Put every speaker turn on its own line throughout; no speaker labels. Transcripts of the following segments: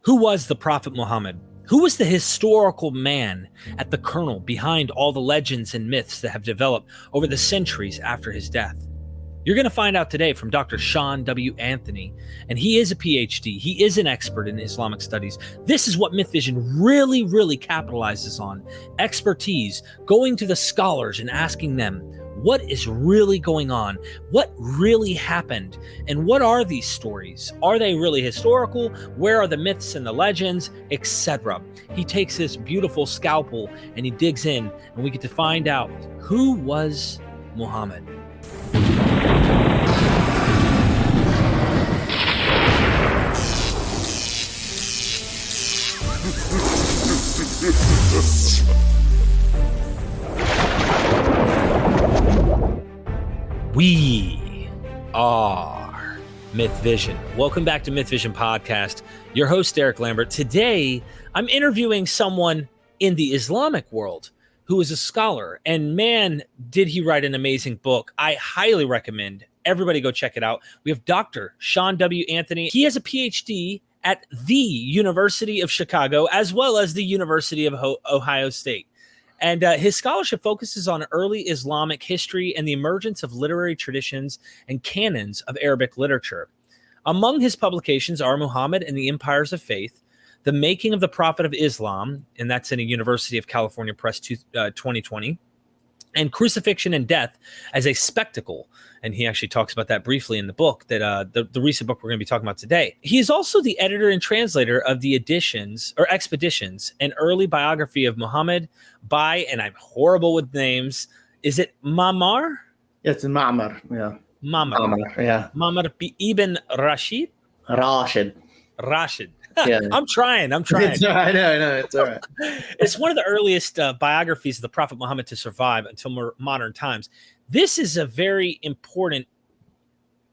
Who was the Prophet Muhammad? Who was the historical man at the kernel behind all the legends and myths that have developed over the centuries after his death? You're going to find out today from Dr. Sean W. Anthony, and he is a PhD. He is an expert in Islamic studies. This is what MythVision really, really capitalizes on. Expertise, going to the scholars and asking them, what is really going on? What really happened? And what are these stories? Are they really historical? Where are the myths and the legends, etc.? He takes this beautiful scalpel and he digs in, and we get to find out who was Muhammad. We are MythVision. Welcome back to MythVision Podcast. Your host, Derek Lambert. Today, I'm interviewing someone in the Islamic world who is a scholar. And man, did he write an amazing book. I highly recommend everybody go check it out. We have Dr. Sean W. Anthony. He has a PhD at the University of Chicago, as well as the University of Ohio State. And his scholarship focuses on early Islamic history and the emergence of literary traditions and canons of Arabic literature. Among his publications are Muhammad and the Empires of Faith, The Making of the Prophet of Islam, and that's in a University of California Press 2020, and Crucifixion and Death as a Spectacle. And he actually talks about that briefly in the book, that the recent book we're going to be talking about today. He is also the editor and translator of the Expeditions, an early biography of Muhammad by, and I'm horrible with names, is it Ma'mar?
It's Ma'mar, yeah.
Ma'mar,
yeah.
Ma'mar ibn Rashid? Rashid.
Yeah.
I'm trying.
It's all right. No, it's all right.
It's one of the earliest biographies of the Prophet Muhammad to survive until more modern times. This is a very important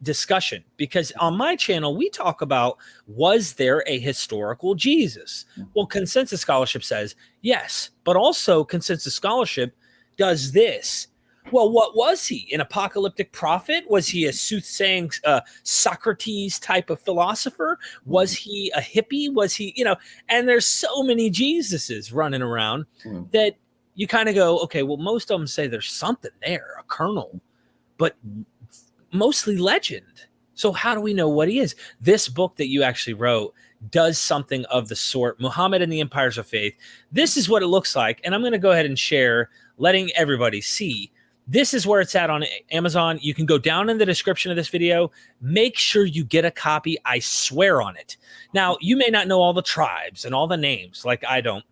discussion because on my channel, we talk about, was there a historical Jesus? Well, consensus scholarship says yes, but also consensus scholarship does this. Well, what was he? An apocalyptic prophet? Was he a soothsaying Socrates type of philosopher? Was he a hippie? Was he, and there's so many Jesuses running around that you kind of go, okay, well, most of them say there's something there, a kernel, but mostly legend. So how do we know what he is? This book that you actually wrote does something of the sort. Muhammad and the Empires of Faith. This is what it looks like. And I'm going to go ahead and share, letting everybody see. This is where it's at on Amazon. You can go down in the description of this video. Make sure you get a copy. I swear on it. Now, you may not know all the tribes and all the names like I don't,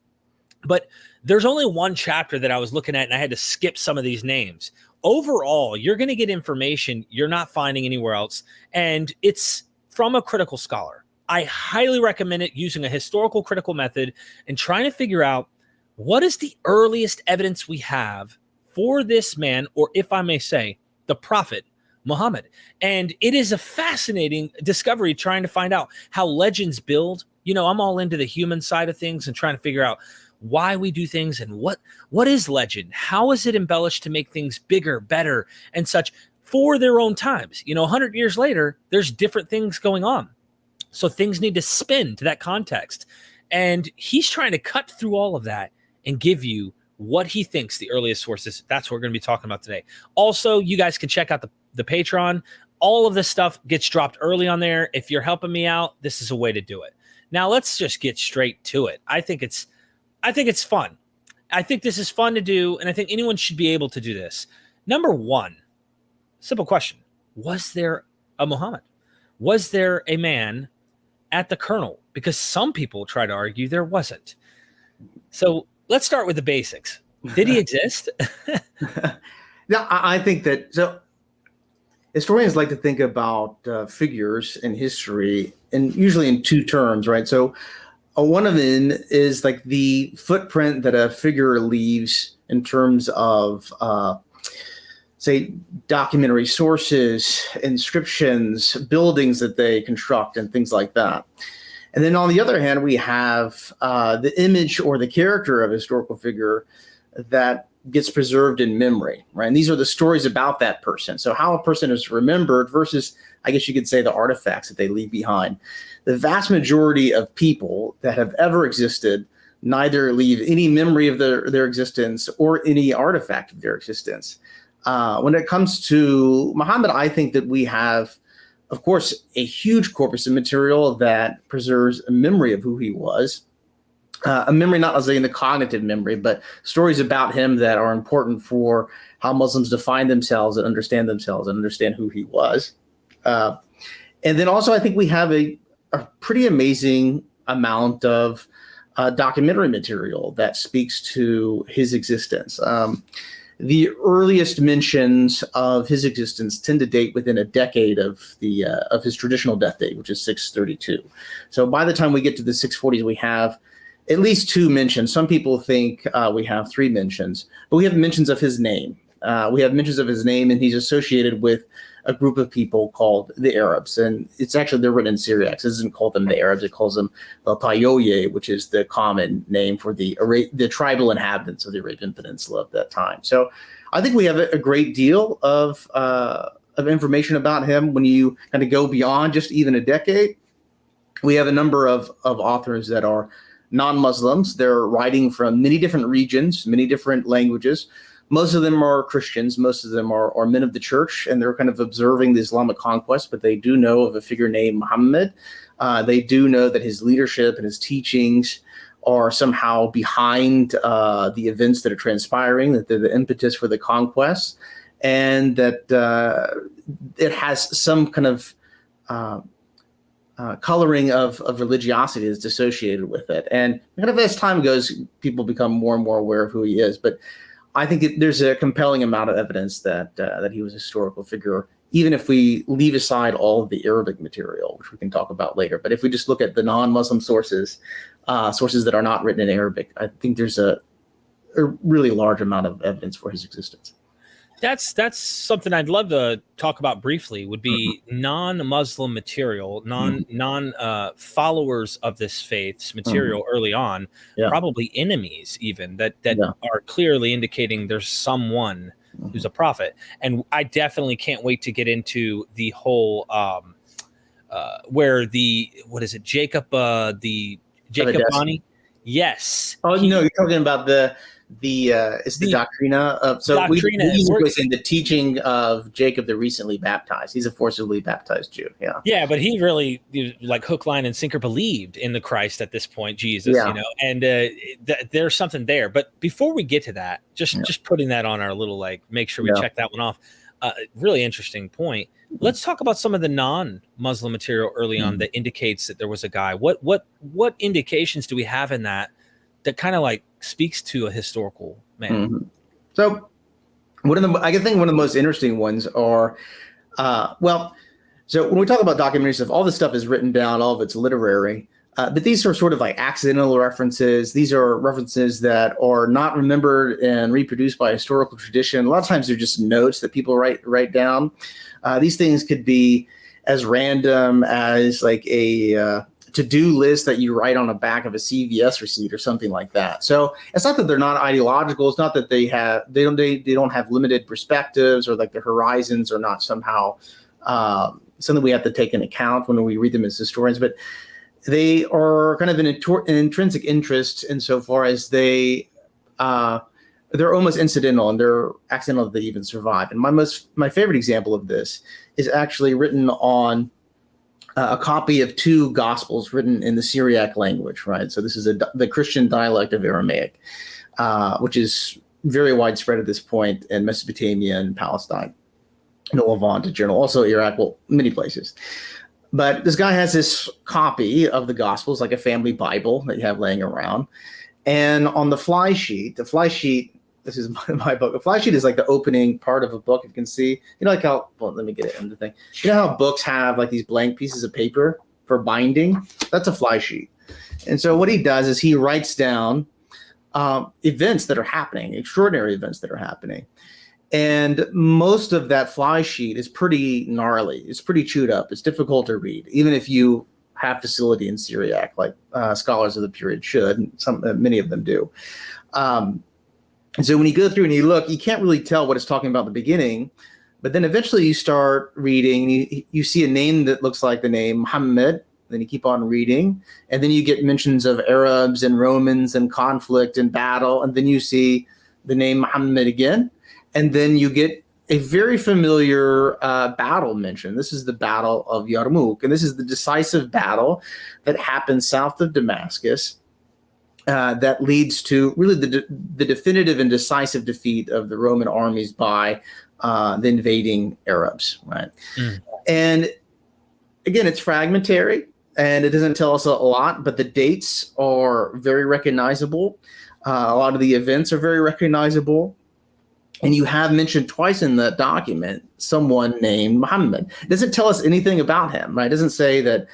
but there's only one chapter that I was looking at and I had to skip some of these names. Overall, you're going to get information you're not finding anywhere else, and it's from a critical scholar. I highly recommend it, using a historical critical method and trying to figure out what is the earliest evidence we have for this man, or if I may say, the Prophet Muhammad. And it is a fascinating discovery trying to find out how legends build. I'm all into the human side of things and trying to figure out why we do things and what is legend? How is it embellished to make things bigger, better, and such for their own times? 100 years later, there's different things going on. So things need to spin to that context. And he's trying to cut through all of that and give you what he thinks the earliest sources. That's what we're going to be talking about today. Also, you guys can check out the Patreon. All of this stuff gets dropped early on there. If you're helping me out, this is a way to do it. Now, let's just get straight to it. I think it's fun. I think this is fun to do, and I think anyone should be able to do this. Number one, simple question. Was there a Muhammad? Was there a man at the kernel? Because some people try to argue there wasn't. So let's start with the basics. Did he exist?
Yeah, I think that, so historians like to think about figures in history, and usually in two terms, right? So one of them is like the footprint that a figure leaves in terms of, say, documentary sources, inscriptions, buildings that they construct, and things like that. And then on the other hand, we have the image or the character of a historical figure that gets preserved in memory, right? And these are the stories about that person. So how a person is remembered versus, I guess you could say, the artifacts that they leave behind. The vast majority of people that have ever existed neither leave any memory of their existence or any artifact of their existence. When it comes to Muhammad, I think that we have, of course, a huge corpus of material that preserves a memory of who he was. A memory, not necessarily in the cognitive memory, but stories about him that are important for how Muslims define themselves and understand who he was. And then also, I think we have a pretty amazing amount of documentary material that speaks to his existence. The earliest mentions of his existence tend to date within a decade of his traditional death date, which is 632. So by the time we get to the 640s, we have at least 2 mentions. Some people think we have 3 mentions, but we have mentions of his name. And he's associated with a group of people called the Arabs. And it's actually, they're written in Syriac. It doesn't call them the Arabs. It calls them the Tayoye, which is the common name for the tribal inhabitants of the Arabian Peninsula at that time. So I think we have a great deal of information about him. When you kind of go beyond just even a decade, we have a number of authors that are non-Muslims. They're writing from many different regions, many different languages. Most of them are Christians. Most of them are men of the church, and they're kind of observing the Islamic conquest, but they do know of a figure named Muhammad. They do know that his leadership and his teachings are somehow behind the events that are transpiring, that they're the impetus for the conquest, and that it has some kind of coloring of religiosity that's associated with it. And kind of as time goes, people become more and more aware of who he is. But I think there's a compelling amount of evidence that he was a historical figure, even if we leave aside all of the Arabic material, which we can talk about later. But if we just look at the non-Muslim sources that are not written in Arabic, I think there's a really large amount of evidence for his existence.
That's something I'd love to talk about briefly, would be non-Muslim material, non followers of this faith's material early on, probably enemies even, that are clearly indicating there's someone who's a prophet. And I definitely can't wait to get into the whole where Jacobani? Yes.
Oh, no, you're talking about it's the Doctrina of, so Doctrina, we're saying the teaching of Jacob the recently baptized. He's a forcibly baptized Jew. Yeah,
but he really, like, hook, line, and sinker believed in the Christ at this point, Jesus. And there's something there. But before we get to that, just putting that on our little, like, make sure we check that one off. Really interesting point. Let's talk about some of the non-Muslim material early on that indicates that there was a guy. What indications do we have in that kind of like speaks to a historical man?
So one of the most interesting ones are, so when we talk about documentary stuff, all this stuff is written down, all of it's literary, but these are sort of like accidental references. These are references that are not remembered and reproduced by historical tradition. A lot of times they're just notes that people write down. These things could be as random as like a to-do list that you write on the back of a CVS receipt or something like that. So it's not that they're not ideological. It's not that they don't have limited perspectives, or like their horizons are not somehow something we have to take into account when we read them as historians. But they are kind of an intrinsic interest insofar as they're almost incidental, and they're accidental that they even survive. And my favorite example of this is actually written on a copy of 2 Gospels written in the Syriac language, right? So this is the Christian dialect of Aramaic, which is very widespread at this point in Mesopotamia and Palestine, the Levant in general, also Iraq, well, many places. But this guy has this copy of the Gospels, like a family Bible that you have laying around. And on the fly sheet, this is my book. A fly sheet is like the opening part of a book. You can see, like how, well, let me get it in the thing. You know how books have like these blank pieces of paper for binding? That's a fly sheet. And so what he does is he writes down events that are happening, extraordinary events that are happening. And most of that fly sheet is pretty gnarly. It's pretty chewed up. It's difficult to read, even if you have facility in Syriac, like scholars of the period should. Many of them do. And so when you go through and you look, you can't really tell what it's talking about in the beginning, but then eventually you start reading, you see a name that looks like the name Muhammad, Then you keep on reading, and then you get mentions of Arabs and Romans and conflict and battle, and then you see the name Muhammad again, and then you get a very familiar battle mentioned. This is the Battle of Yarmouk, and this is the decisive battle that happens south of Damascus that leads to really the definitive and decisive defeat of the Roman armies by the invading Arabs, right? And again, it's fragmentary, and it doesn't tell us a lot, but the dates are very recognizable. A lot of the events are very recognizable. And you have mentioned twice in the document someone named Muhammad. It doesn't tell us anything about him, right? It doesn't say that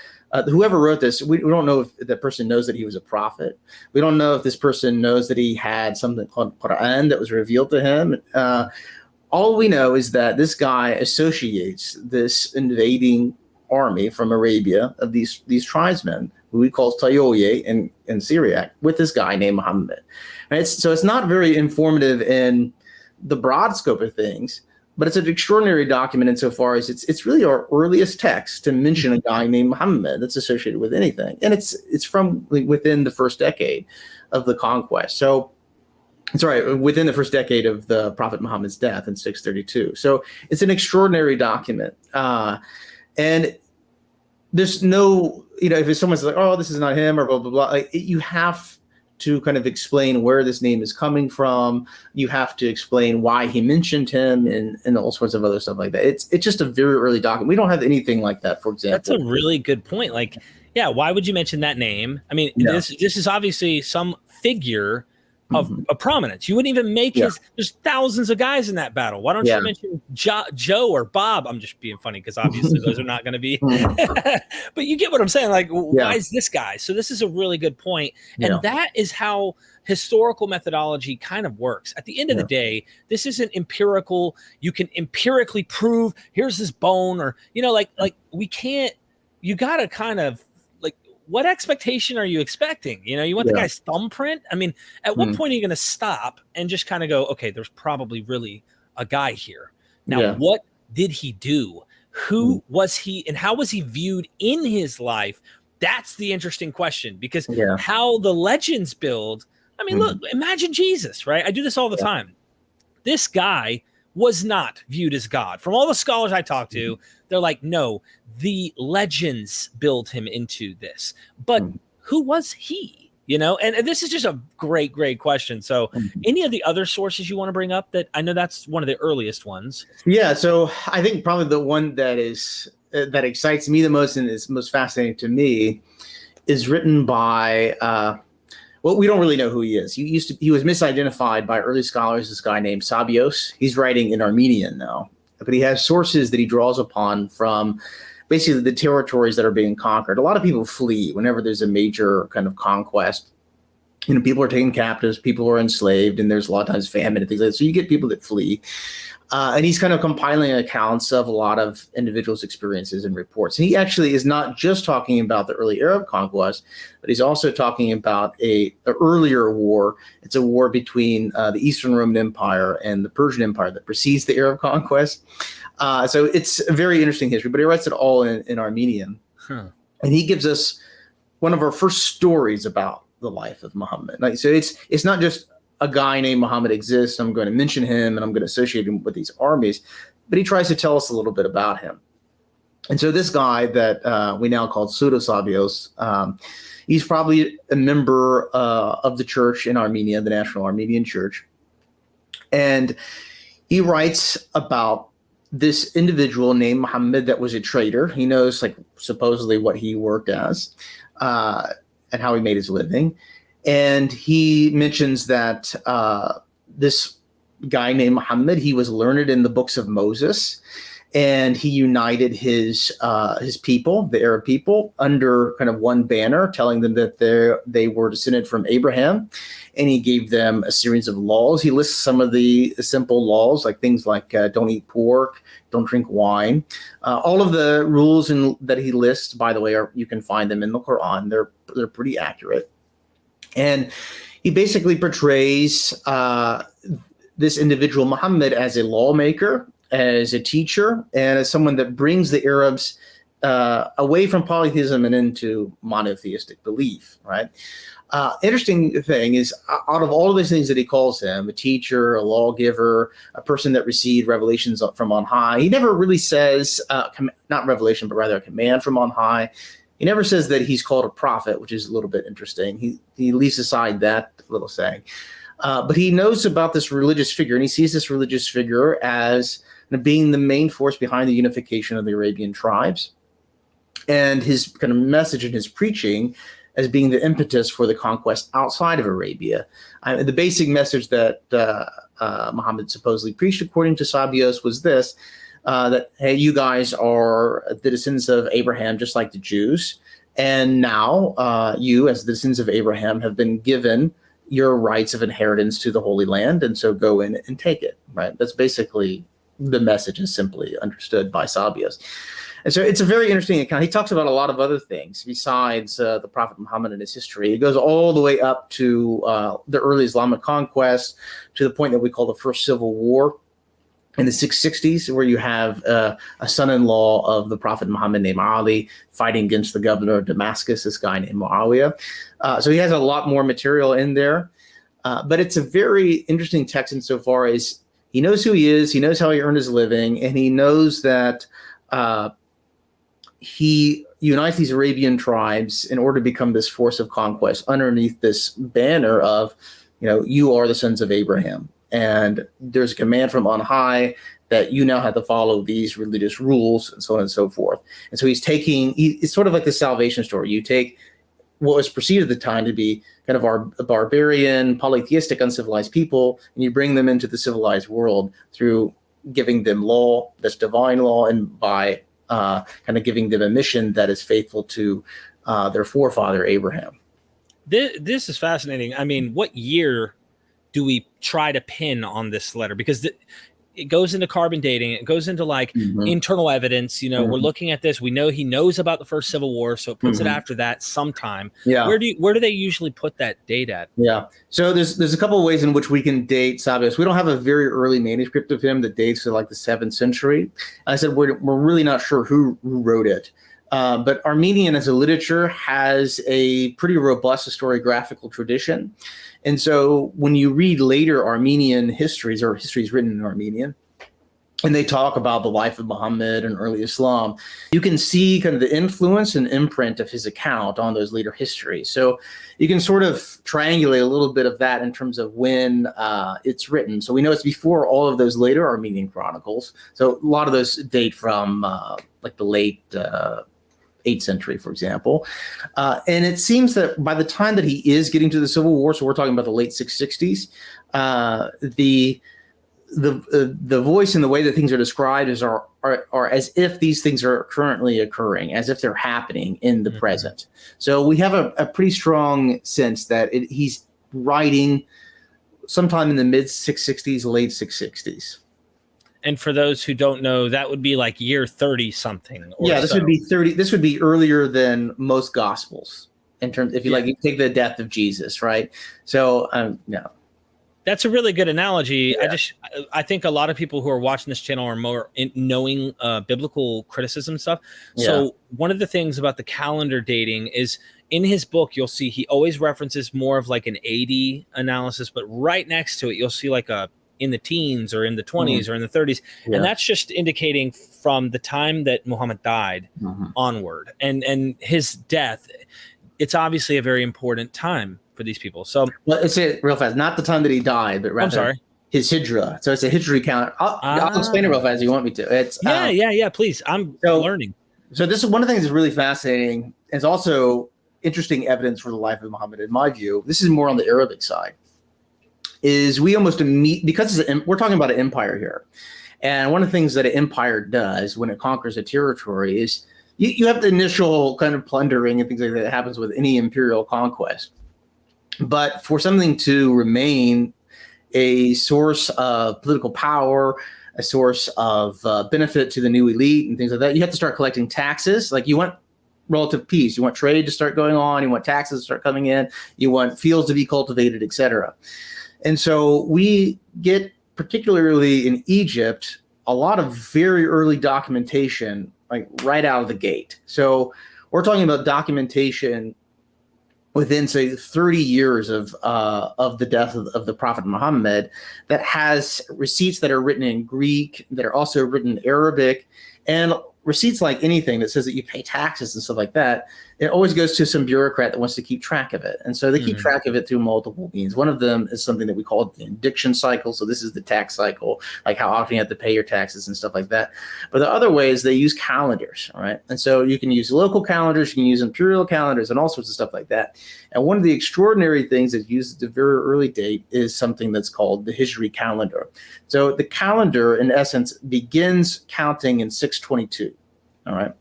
whoever wrote this, we don't know if the person knows that he was a prophet. We don't know if this person knows that he had something called Quran that was revealed to him. All we know is that this guy associates this invading army from Arabia of these tribesmen, who he calls Tayoye in Syriac, with this guy named Muhammad. Right? So it's not very informative in the broad scope of things, but it's an extraordinary document insofar as it's really our earliest text to mention a guy named Muhammad that's associated with anything, and it's from within the first decade of the conquest. So, sorry, within the first decade of the Prophet Muhammad's death in 632. So it's an extraordinary document, and there's no, if someone's like, oh, this is not him or blah blah blah, you have to kind of explain where this name is coming from. You have to explain why he mentioned him and all sorts of other stuff like that. It's just a very early document. We don't have anything like that, for example.
That's a really good point. Like, yeah, why would you mention that name? I mean, this is obviously some figure of prominence. You wouldn't even make there's thousands of guys in that battle. Why don't you mention Joe or Bob? I'm just being funny because obviously those are not going to be, but you get what I'm saying. Like, why is this guy? So this is a really good point. And that is how historical methodology kind of works. At the end of the day, this isn't empirical. You can empirically prove here's this bone, or, like we can't, you got to kind of, what expectation are you expecting? You want the guy's thumbprint? I mean, at what point are you going to stop and just kind of go, okay, there's probably really a guy here. Now, what did he do? Who was he, and how was he viewed in his life? That's the interesting question, because how the legends build. I mean, look, imagine Jesus, right? I do this all the time. This guy was not viewed as God. From all the scholars I talk to, they're like, no, the legends build him into this. But who was he? And this is just a great, great question. So any of the other sources you want to bring up? That I know that's one of the earliest ones.
Yeah, so I think probably the one that excites me the most and is most fascinating to me is written by well, we don't really know who he is. He was misidentified by early scholars, this guy named Sabios. He's writing in Armenian now, but he has sources that he draws upon from basically the territories that are being conquered. A lot of people flee whenever there's a major kind of conquest. People are taken captives, people are enslaved, and there's a lot of times famine and things like that. So you get people that flee. And he's kind of compiling accounts of a lot of individuals' experiences and reports. And he actually is not just talking about the early Arab conquest, but he's also talking about an earlier war. It's a war between the Eastern Roman Empire and the Persian Empire that precedes the Arab conquest. So it's a very interesting history, but he writes it all in Armenian. And he gives us one of our first stories about the life of Muhammad. So it's not just a guy named Muhammad exists, I'm going to mention him and I'm going to associate him with these armies, but he tries to tell us a little bit about him. And so this guy that we now call Pseudo-Sabios, he's probably a member of the church in Armenia, the National Armenian Church. And he writes about this individual named Muhammad that was a traitor. He knows, supposedly what he worked as and how he made his living. And he mentions that this guy named Muhammad, he was learned in the books of Moses, and he united his people, the Arab people, under kind of one banner, telling them that they were descended from Abraham, and he gave them a series of laws. He lists some of the simple laws, like things like don't eat pork, don't drink wine. All of the rules that he lists, by the way, you can find them in the Quran. They're pretty accurate. And he basically portrays this individual Muhammad as a lawmaker, as a teacher, and as someone that brings the Arabs away from polytheism and into monotheistic belief, right? Interesting thing is, out of all of these things that he calls him, a teacher, a lawgiver, a person that received revelations from on high, he never really says, not revelation, but rather a command from on high. He never says that he's called a prophet, which is a little bit interesting. He leaves aside that little saying. But he knows about this religious figure, and he sees this religious figure as being the main force behind the unification of the Arabian tribes, and his kind of message and his preaching as being the impetus for the conquest outside of Arabia. The basic message that Muhammad supposedly preached, according to Sabios, was this, that, hey, you guys are the descendants of Abraham, just like the Jews. And now you, as the descendants of Abraham, have been given your rights of inheritance to the Holy Land. And so go in and take it, right? That's basically the message, is simply understood by Sabios. And so it's a very interesting account. He talks about a lot of other things besides the Prophet Muhammad and his history. It goes all the way up to the early Islamic conquest, to the point that we call the First Civil War in the 660s, where you have a son-in-law of the Prophet Muhammad named Ali fighting against the governor of Damascus, this guy named Muawiyah. So he has a lot more material in there. But it's a very interesting text insofar as he knows who he is, he knows how he earned his living, and he knows that he unites these Arabian tribes in order to become this force of conquest underneath this banner of, you are the sons of Abraham. And there's a command from on high that you now have to follow these religious rules, and so on and so forth. And so it's sort of like the salvation story. You take what was perceived at the time to be kind of a barbarian, polytheistic, uncivilized people, and you bring them into the civilized world through giving them law that's divine law, and by kind of giving them a mission that is faithful to their forefather Abraham.
This is fascinating. I mean, what year do we try to pin on this letter? Because it goes into carbon dating. It goes into internal evidence. We're looking at this. We know he knows about the First Civil War, so it puts it after that sometime.
Yeah.
Where do they usually put that date at?
Yeah. So there's a couple of ways in which we can date Sabios. We don't have a very early manuscript of him that dates to the 7th century. I said we're really not sure who wrote it. But Armenian as a literature has a pretty robust historiographical tradition. And so when you read later Armenian histories, or histories written in Armenian, and they talk about the life of Muhammad and early Islam, you can see kind of the influence and imprint of his account on those later histories. So you can sort of triangulate a little bit of that in terms of when it's written. So we know it's before all of those later Armenian chronicles. So a lot of those date from the late 8th century, for example. And it seems that by the time that he is getting to the Civil War, so we're talking about the late 660s, the voice and the way that things are described are as if these things are currently occurring, as if they're happening in the present. So we have a pretty strong sense that he's writing sometime in the mid 660s, late 660s.
And for those who don't know, that would be like year 30 something.
Yeah, this would be 30. This would be earlier than most gospels in terms, if you you take the death of Jesus, right? So, no.
That's a really good analogy. Yeah. I think a lot of people who are watching this channel are more knowing biblical criticism stuff. Yeah. So one of the things about the calendar dating is in his book, you'll see he always references more of like an AD analysis, but right next to it, you'll see like in the teens or in the 20s or in the 30s. Yeah. And that's just indicating from the time that Muhammad died onward and his death. It's obviously a very important time for these people. So
let's say it real fast, not the time that he died, but rather his Hijra. So it's a Hijri calendar. I'll explain it real fast if you want me to. It's
yeah, please. I'm learning.
So this is one of the things that's really fascinating. It's also interesting evidence for the life of Muhammad, in my view. This is more on the Arabic side. Is we almost because we're talking about an empire here, and one of the things that an empire does when it conquers a territory is you have the initial kind of plundering and things like that happens with any imperial conquest. But for something to remain a source of political power, a source of benefit to the new elite and things like that, you have to start collecting taxes. Like you want relative peace, you want trade to start going on, you want taxes to start coming in, you want fields to be cultivated, etc. And so we get, particularly in Egypt, a lot of very early documentation like right out of the gate. So we're talking about documentation within, say, 30 years of the death of the Prophet Muhammad that has receipts that are written in Greek, that are also written in Arabic, and receipts like anything that says that you pay taxes and stuff like that. It always goes to some bureaucrat that wants to keep track of it. And so they keep track of it through multiple means. One of them is something that we call the indiction cycle. So this is the tax cycle, like how often you have to pay your taxes and stuff like that. But the other way is they use calendars, all right? And so you can use local calendars, you can use imperial calendars, and all sorts of stuff like that. And one of the extraordinary things that's used at a very early date is something that's called the Hijri calendar. So the calendar, in essence, begins counting in 622, all right?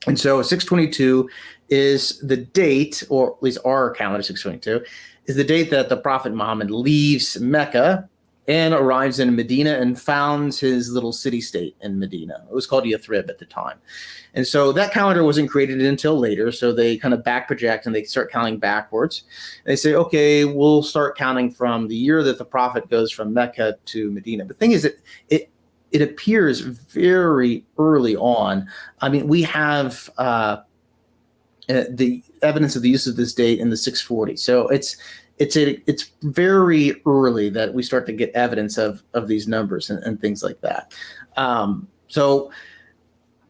And so 622 is the date, or at least our calendar 622, is the date that the Prophet Muhammad leaves Mecca and arrives in Medina and founds his little city-state in Medina. It was called Yathrib at the time. And so that calendar wasn't created until later, so they kind of back project and they start counting backwards. And they say, okay, we'll start counting from the year that the Prophet goes from Mecca to Medina. The thing is that it appears very early on. I mean, we have the evidence of the use of this date in the 640. So it's very early that we start to get evidence of these numbers and things like that. So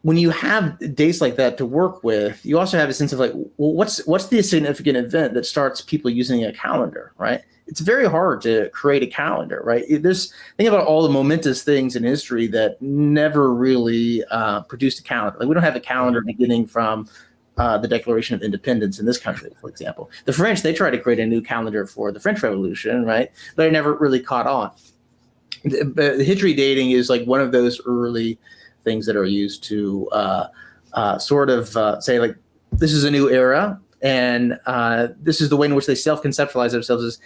when you have dates like that to work with, you also have a sense of like, well, what's the significant event that starts people using a calendar, right? It's very hard to create a calendar, right? Think about all the momentous things in history that never really produced a calendar. Like we don't have a calendar beginning from the Declaration of Independence in this country, for example. The French, they tried to create a new calendar for the French Revolution, right? But it never really caught on. The Hijri dating is like one of those early things that are used to say like, this is a new era, and this is the way in which they self-conceptualize themselves as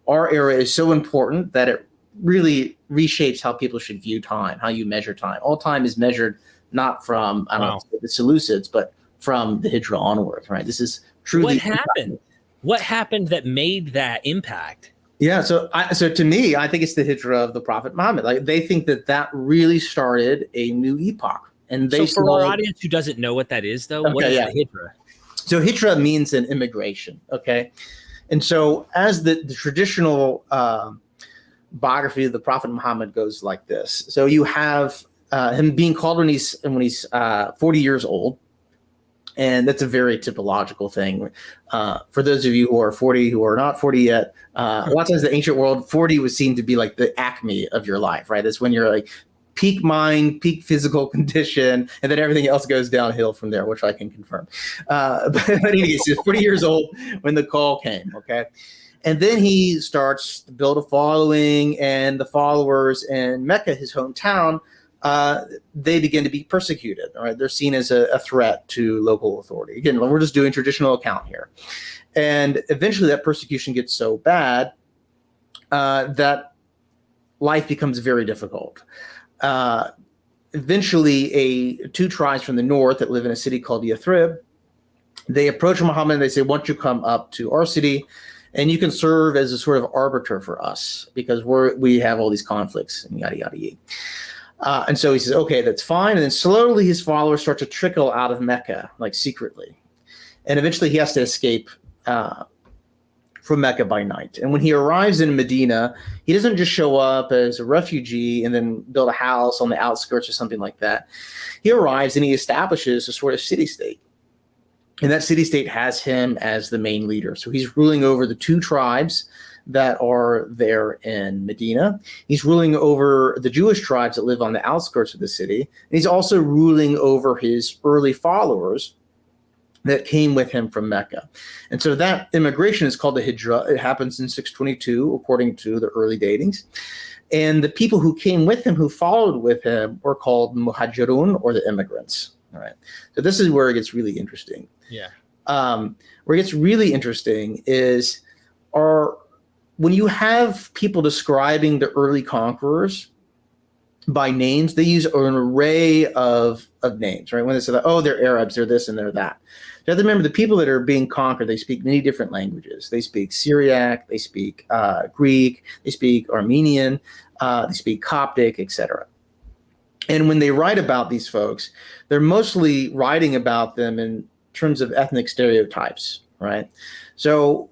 our era is so important that it really reshapes how people should view time, how you measure time. All time is measured not from, the Seleucids, but from the Hijra onwards, right? This is truly—
What happened? What happened that made that impact?
Yeah, so to me, I think it's the Hijra of the Prophet Muhammad. Like they think that really started a new epoch. And they
so for our audience who doesn't know what that is, though, what is the Hijra?
So Hijra means an immigration, okay? And so as the traditional biography of the Prophet Muhammad goes like this. So you have him being called when he's 40 years old. And that's a very typological thing. For those of you who are 40, who are not 40 yet, a lot of times in the ancient world, 40 was seen to be like the acme of your life, right? That's when you're like peak mind, peak physical condition, and then everything else goes downhill from there, which I can confirm. But anyways, he's 40 years old when the call came, okay? And then he starts to build a following, and the followers in Mecca, his hometown, they begin to be persecuted. All right, they're seen as a threat to local authority. Again, we're just doing traditional account here, and eventually that persecution gets so bad that life becomes very difficult. Eventually, two tribes from the north that live in a city called Yathrib, they approach Muhammad and they say, "Why don't you come up to our city, and you can serve as a sort of arbiter for us because we have all these conflicts and yada yada yada." And so he says, okay, that's fine. And then slowly his followers start to trickle out of Mecca, like secretly. And eventually he has to escape from Mecca by night. And when he arrives in Medina, he doesn't just show up as a refugee and then build a house on the outskirts or something like that. He arrives and he establishes a sort of city-state. And that city-state has him as the main leader. So he's ruling over the two tribes that are there in Medina. He's ruling over the Jewish tribes that live on the outskirts of the city. And he's also ruling over his early followers that came with him from Mecca. And so that immigration is called the Hijra. It happens in 622, according to the early datings. And the people who came with him, who followed with him, were called Muhajirun, or the immigrants. All right. So this is where it gets really interesting.
Yeah.
Where it gets really interesting is when you have people describing the early conquerors by names, they use an array of names, right? When they say, oh, they're Arabs, they're this and they're that. You have to remember the people that are being conquered, they speak many different languages. They speak Syriac, they speak Greek, they speak Armenian, they speak Coptic, etc. And when they write about these folks, they're mostly writing about them in terms of ethnic stereotypes, right? So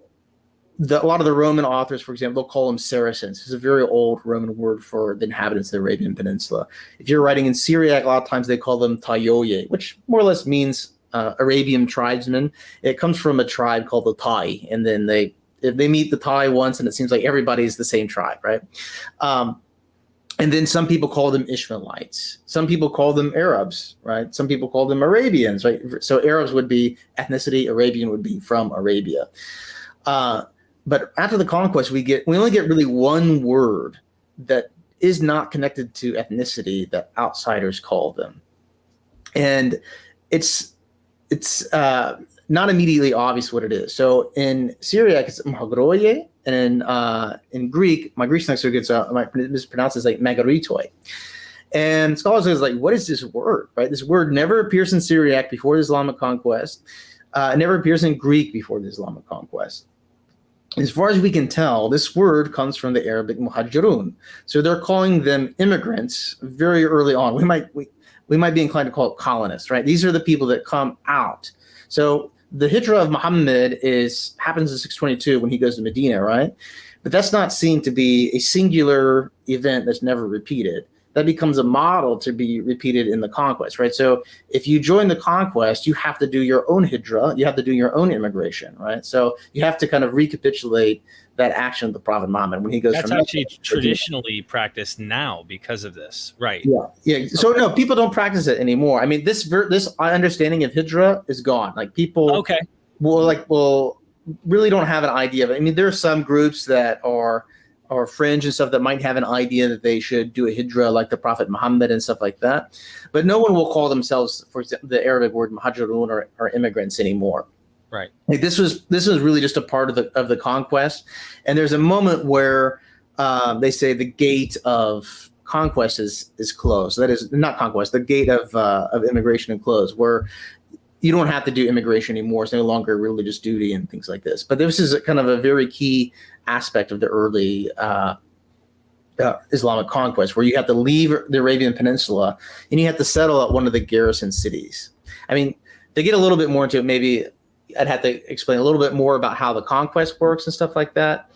a lot of the Roman authors, for example, they'll call them Saracens. It's a very old Roman word for the inhabitants of the Arabian Peninsula. If you're writing in Syriac, a lot of times they call them Tayoye, which more or less means Arabian tribesmen. It comes from a tribe called the Tai, and then if they meet the Tai once, and it seems like everybody's the same tribe, right? And then some people call them Ishmaelites. Some people call them Arabs, right? Some people call them Arabians, right? So Arabs would be ethnicity, Arabian would be from Arabia. But after the conquest, we only get really one word that is not connected to ethnicity that outsiders call them, and it's not immediately obvious what it is. So in Syriac, it's mhagroye, and in Greek, my Greek next gets might mispronounce it like magaritoi. And scholars are like, what is this word? Right? This word never appears in Syriac before the Islamic conquest. It never appears in Greek before the Islamic conquest. As far as we can tell, this word comes from the Arabic muhajirun. So they're calling them immigrants very early on. We might be inclined to call it colonists, right? These are the people that come out. So the Hijra of Muhammad happens in 622 when he goes to Medina, right? But that's not seen to be a singular event that's never repeated. That becomes a model to be repeated in the conquest, right? So if you join the conquest, you have to do your own hijra, you have to do your own immigration, right? So you have to kind of recapitulate that action of the Prophet Muhammad when he goes.
That's actually traditionally practiced now because of this, right?
Yeah. So no, people don't practice it anymore. I mean, this understanding of hijra is gone. Like people, will really don't have an idea of it. I mean, there are some groups that are fringe and stuff that might have an idea that they should do a hijra like the Prophet Muhammad and stuff like that. But no one will call themselves, for example, the Arabic word muhajirun or immigrants anymore.
Right.
Like this was really just a part of the conquest. And there's a moment where they say the gate of conquest is closed. That is not conquest, the gate of immigration is closed, where you don't have to do immigration anymore. It's no longer a religious duty and things like this. But this is kind of a very key aspect of the early Islamic conquest, where you have to leave the Arabian Peninsula and you have to settle at one of the garrison cities. I mean, to get a little bit more into it, maybe I'd have to explain a little bit more about how the conquest works and stuff like that.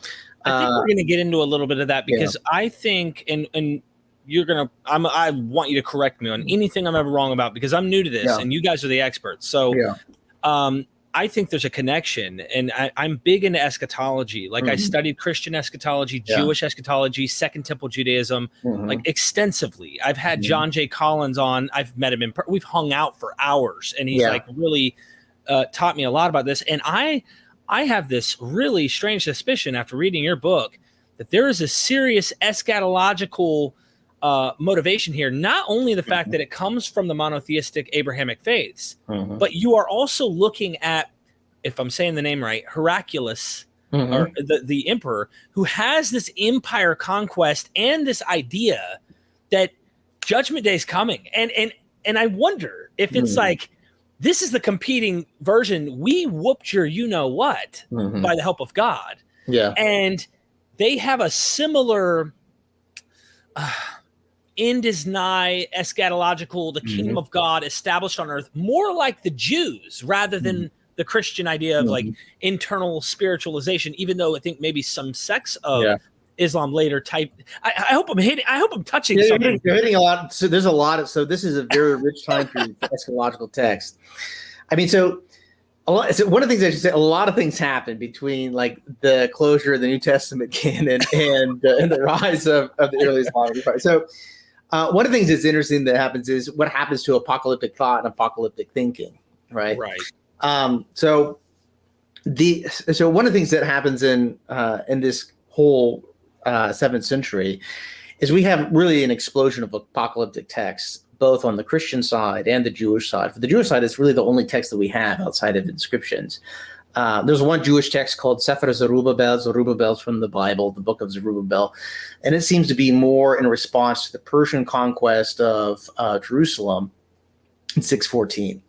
I think we're going to get into a little bit of that because I think, and you're going to, I want you to correct me on anything I'm ever wrong about because I'm new to this and you guys are the experts. So I think there's a connection, and I'm big into eschatology. Like I studied Christian eschatology, Jewish eschatology, Second Temple Judaism, like extensively. I've had John J. Collins on. I've met him we've hung out for hours, and he's like really taught me a lot about this. And I have this really strange suspicion after reading your book that there is a serious eschatological motivation here. Not only the fact that it comes from the monotheistic Abrahamic faiths, but you are also looking at, if I'm saying the name right, Heraclius, or the emperor, who has this empire conquest and this idea that Judgment Day is coming. And I wonder if it's like, this is the competing version. We whooped your you-know-what by the help of God.
Yeah.
And they have a similar end is nigh, eschatological, the kingdom of God established on earth, more like the Jews rather than the Christian idea of like internal spiritualization, even though I think maybe some sects of Islam later type. I hope I'm touching something.
You're hitting a lot. So there's a lot of, so this is a very rich time period for eschatological text. I mean, so one of the things I should say, a lot of things happen between like the closure of the New Testament canon and the rise of the early Islamic Empire. So one of the things that's interesting that happens is what happens to apocalyptic thought and apocalyptic thinking, right?
Right.
So one of the things that happens in this whole 7th century is we have really an explosion of apocalyptic texts, both on the Christian side and the Jewish side. For the Jewish side, it's really the only text that we have outside of inscriptions. There's one Jewish text called Sefer Zerubbabel's from the Bible, the book of Zerubbabel, and it seems to be more in response to the Persian conquest of Jerusalem in 614.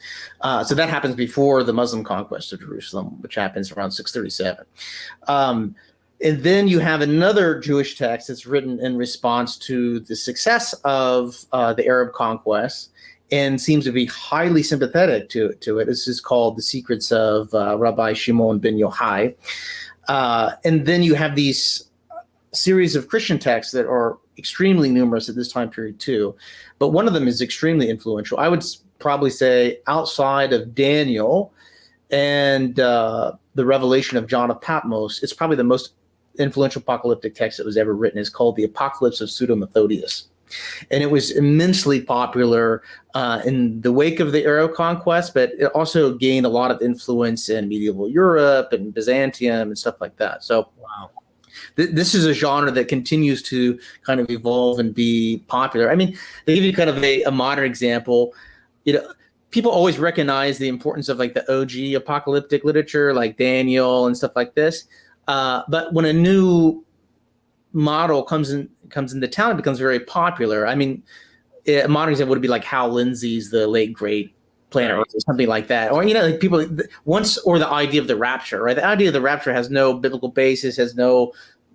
So that happens before the Muslim conquest of Jerusalem, which happens around 637. And then you have another Jewish text that's written in response to the success of the Arab conquest and seems to be highly sympathetic to it. This is called The Secrets of Rabbi Shimon ben Yochai. And then you have these series of Christian texts that are extremely numerous at this time period too. But one of them is extremely influential. I would probably say outside of Daniel and the revelation of John of Patmos, it's probably the most influential apocalyptic text that was ever written. Is called the Apocalypse of Pseudo-Methodius. And it was immensely popular in the wake of the Arab conquest, but it also gained a lot of influence in medieval Europe and Byzantium and stuff like that. So
Wow.
This is a genre that continues to kind of evolve and be popular. I mean, they give you kind of a modern example. People always recognize the importance of like the OG apocalyptic literature, like Daniel and stuff like this. But when a new model comes into town, it becomes very popular. I mean, a modern example would be like Hal Lindsey's The Late Great Planet Earth or something like that. Or, like people or the idea of the rapture, right? The idea of the rapture has no biblical basis, has no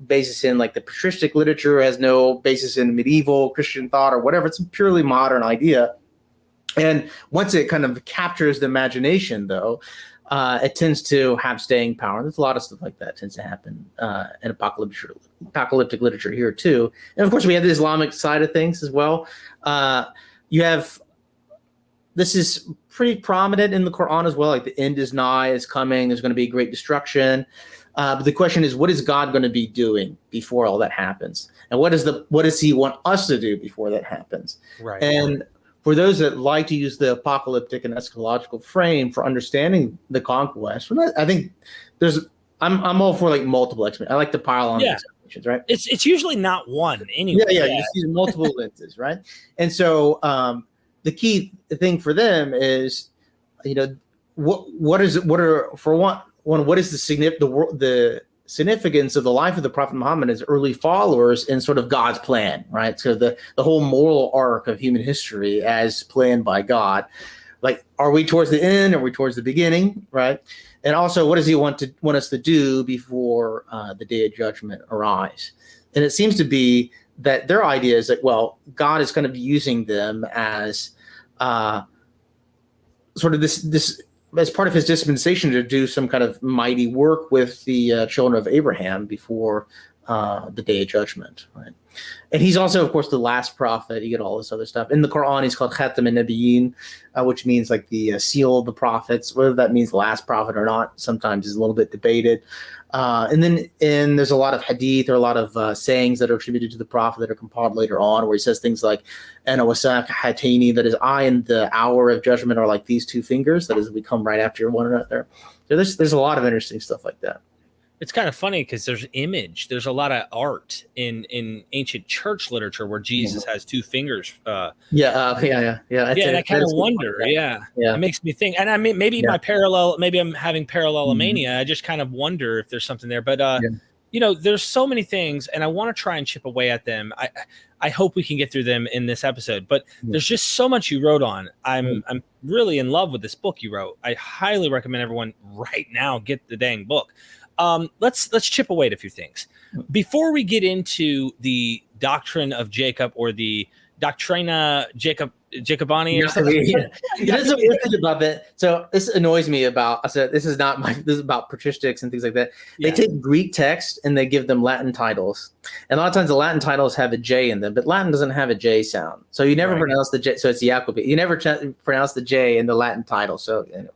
basis in like the patristic literature, has no basis in medieval Christian thought or whatever. It's a purely modern idea. And once it kind of captures the imagination, though, it tends to have staying power. There's a lot of stuff like that tends to happen in apocalyptic literature here too. And of course, we have the Islamic side of things as well. This is pretty prominent in the Quran as well. Like the end is nigh, is coming. There's going to be great destruction. But the question is, what is God going to be doing before all that happens? And what does He want us to do before that happens?
Right.
And for those that like to use the apocalyptic and eschatological frame for understanding the conquest, I think I'm all for like multiple explanations. I like the pile-on explanations, right?
It's usually not one anyway.
Yeah. You see multiple lenses, right? And so the key thing for them is, what is the significance of the life of the Prophet Muhammad as early followers in sort of God's plan, right? So the whole moral arc of human history as planned by God. Like, are we towards the end? Are we towards the beginning, right? And also, what does He want us to do before the day of judgment arrives? And it seems to be that their idea is that, well, God is going to be using them as sort of this as part of His dispensation to do some kind of mighty work with the children of Abraham before the day of judgment, right? And He's also, of course, the last prophet. You get all this other stuff. In the Quran, He's called Khatam an-Nabiyyin, which means like the seal of the prophets. Whether that means last prophet or not, sometimes is a little bit debated. And there's a lot of hadith or a lot of sayings that are attributed to the prophet that are compiled later on, where he says things like, "Ana wasaq hatayni," that is, I and the hour of judgment are like these two fingers. That is, we come right after one another. So there's a lot of interesting stuff like that.
It's kind of funny because there's a a lot of art in ancient church literature where Jesus has two fingers.
Yeah.
And I kind of wonder. Yeah, it makes me think. And I mean, maybe I'm having parallelomania. I just kind of wonder if there's something there. But there's so many things, and I want to try and chip away at them. I hope we can get through them in this episode. But there's just so much you wrote on. I'm really in love with this book you wrote. I highly recommend everyone right now get the dang book. Let's chip away at a few things before we get into the doctrine of Jacob or the Doctrina Jacobani or something.
That's what weird thing about it. So this annoys me about. So this is about patristics and things like that. They take Greek text and they give them Latin titles, and a lot of times the Latin titles have a J in them, but Latin doesn't have a J sound. So you never pronounce the J. So it's Jacobi. You never pronounce the J in the Latin title. So anyway.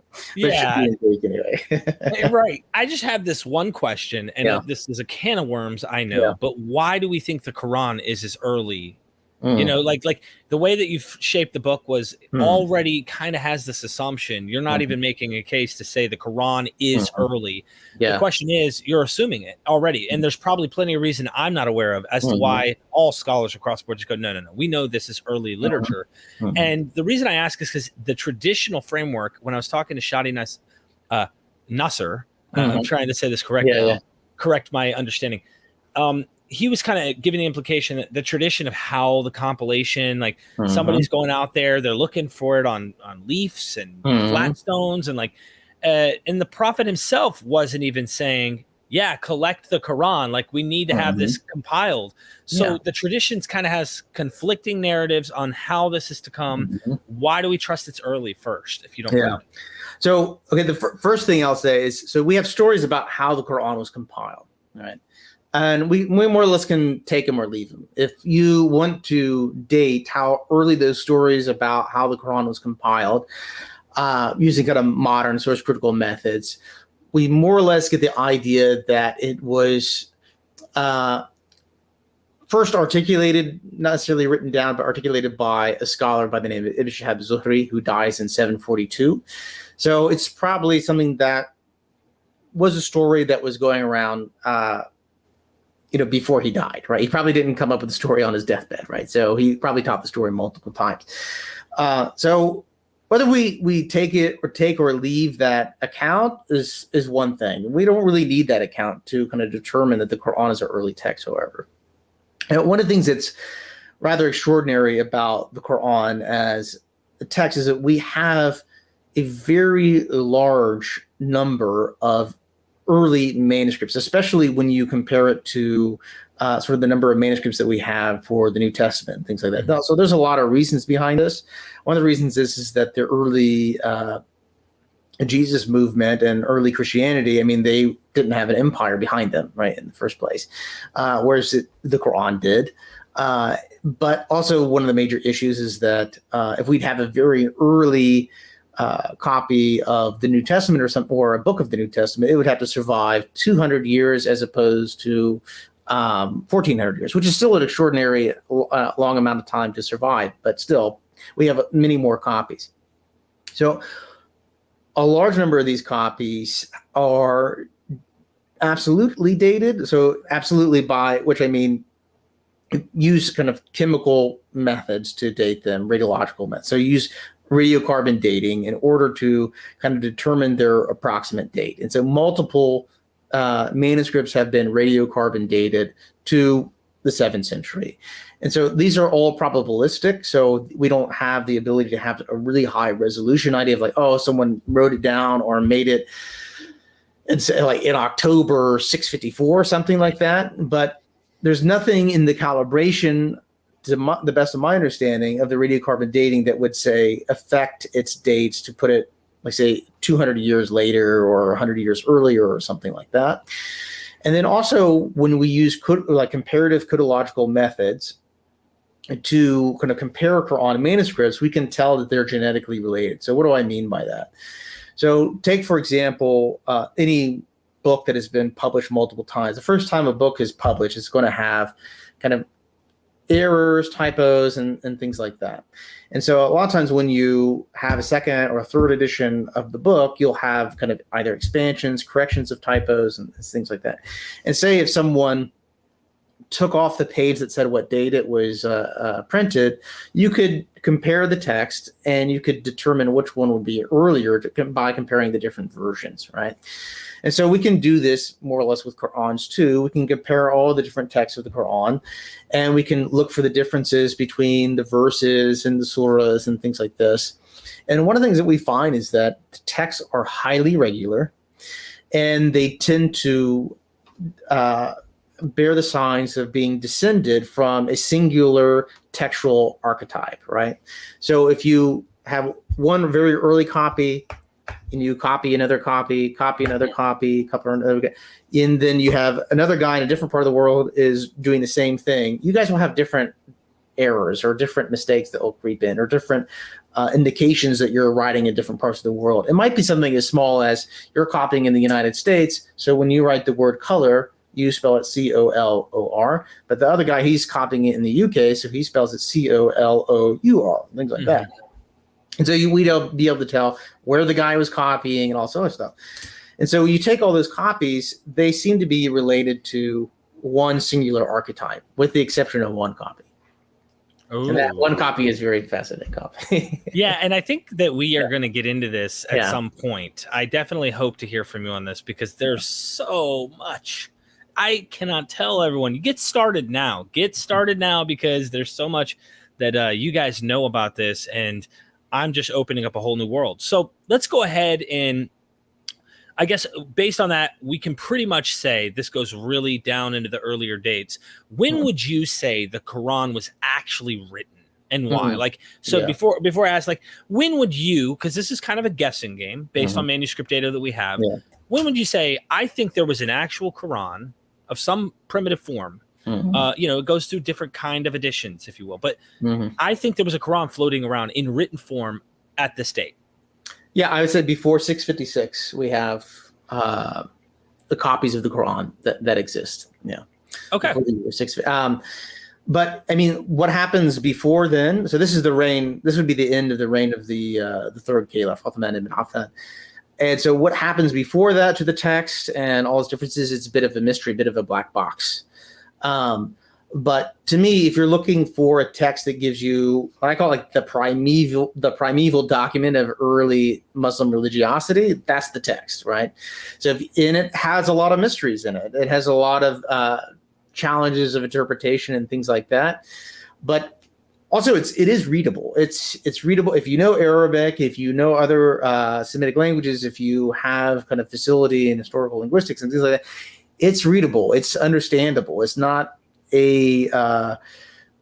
Right. I just have this one question, and this is a can of worms, I know, but why do we think the Quran is as early? Like the way that you've shaped the book was already kind of has this assumption. You're not even making a case to say the Quran is early. The question is, you're assuming it already. And there's probably plenty of reason I'm not aware of as to why all scholars across the board just go, no. We know this is early literature. And the reason I ask is because the traditional framework, when I was talking to Shadi Nasser, I'm trying to say this correctly, correct my understanding. He was kind of giving the implication that the tradition of how the compilation, like somebody's going out there, they're looking for it on leaves and flat stones, and and the prophet himself wasn't even saying, collect the Quran. Like, we need to have this compiled. So the traditions kind of has conflicting narratives on how this is to come. Why do we trust it's early first, if you don't mind?
So, okay, the first thing I'll say is, so we have stories about how the Quran was compiled, right? And we more or less can take them or leave them. If you want to date how early those stories about how the Quran was compiled, using kind of modern source critical methods, we more or less get the idea that it was first articulated, not necessarily written down, but articulated by a scholar by the name of Ibn Shihab Zuhri, who dies in 742. So it's probably something that was a story that was going around before he died, right? He probably didn't come up with the story on his deathbed, right? So he probably taught the story multiple times. So whether we take or leave that account is one thing. We don't really need that account to kind of determine that the Quran is an early text, however. And one of the things that's rather extraordinary about the Quran as a text is that we have a very large number of early manuscripts, especially when you compare it to sort of the number of manuscripts that we have for the New Testament and things like that. So there's a lot of reasons behind this. One of the reasons is that the early Jesus movement and early Christianity, I mean, they didn't have an empire behind them, right, in the first place, whereas the Quran did. But also one of the major issues is that if we'd have a very early copy of the New Testament or a book of the New Testament, it would have to survive 200 years as opposed to 1,400 years, which is still an extraordinary long amount of time to survive. But still, we have many more copies. So a large number of these copies are absolutely dated. So absolutely, by which I mean use kind of chemical methods to date them, radiological methods. So use radiocarbon dating in order to kind of determine their approximate date. And so multiple manuscripts have been radiocarbon dated to the 7th century. And so these are all probabilistic. So we don't have the ability to have a really high resolution idea of like, oh, someone wrote it down or made it in October 654 or something like that. But there's nothing in the calibration, to the best of my understanding, of the radiocarbon dating that would say affect its dates to put it, like say 200 years later or 100 years earlier or something like that. And then also when we use comparative codological methods to kind of compare Quran manuscripts, we can tell that they're genetically related. So what do I mean by that? So take, for example, any book that has been published multiple times. The first time a book is published, it's going to have kind of errors, typos, and things like that. And so a lot of times when you have a second or a third edition of the book, you'll have kind of either expansions, corrections of typos, and things like that. And say if someone took off the page that said what date it was printed, you could compare the text and you could determine which one would be earlier by comparing the different versions, right? And so we can do this more or less with Qur'ans too. We can compare all the different texts of the Qur'an, and we can look for the differences between the verses and the surahs and things like this. And one of the things that we find is that the texts are highly regular, and they tend to bear the signs of being descended from a singular textual archetype, right? So if you have one very early copy, and you copy another copy, another copy, and then you have another guy in a different part of the world is doing the same thing, you guys will have different errors or different mistakes that will creep in, or different indications that you're writing in different parts of the world. It might be something as small as you're copying in the United States, so when you write the word color, you spell it C-O-L-O-R, but the other guy, he's copying it in the UK, so he spells it C-O-L-O-U-R, things like that. And so we'd be able to tell where the guy was copying and all sorts of stuff. And so you take all those copies, they seem to be related to one singular archetype, with the exception of one copy. Ooh. And that one copy is very fascinating copy.
Yeah, and I think that we are going to get into this at some point. I definitely hope to hear from you on this, because there's so much. I cannot tell everyone. Get started now. Get started now, because there's so much that you guys know about this, and I'm just opening up a whole new world. So let's go ahead and I guess based on that, we can pretty much say this goes really down into the earlier dates. When would you say the Quran was actually written, and why? Like, so before I ask, like, when would you, because this is kind of a guessing game based on manuscript data that we have, when would you say, I think there was an actual Quran of some primitive form? It goes through different kind of editions, if you will, but I think there was a Quran floating around in written form at this date.
Yeah, I would say before 656, we have the copies of the Quran that exist. Yeah.
Okay.
But I mean, what happens before then? So this is the reign. This would be the end of the reign of the third caliph, Uthman ibn Affan. And so what happens before that to the text and all its differences? It's a bit of a mystery, a bit of a black box. But to me, if you're looking for a text that gives you what I call like the primeval document of early Muslim religiosity, that's the text, right? So and it has a lot of mysteries in it. It has a lot of challenges of interpretation and things like that. But also, it is readable. It's readable if you know Arabic, if you know other Semitic languages, if you have kind of facility in historical linguistics and things like that. It's readable. It's understandable. It's not a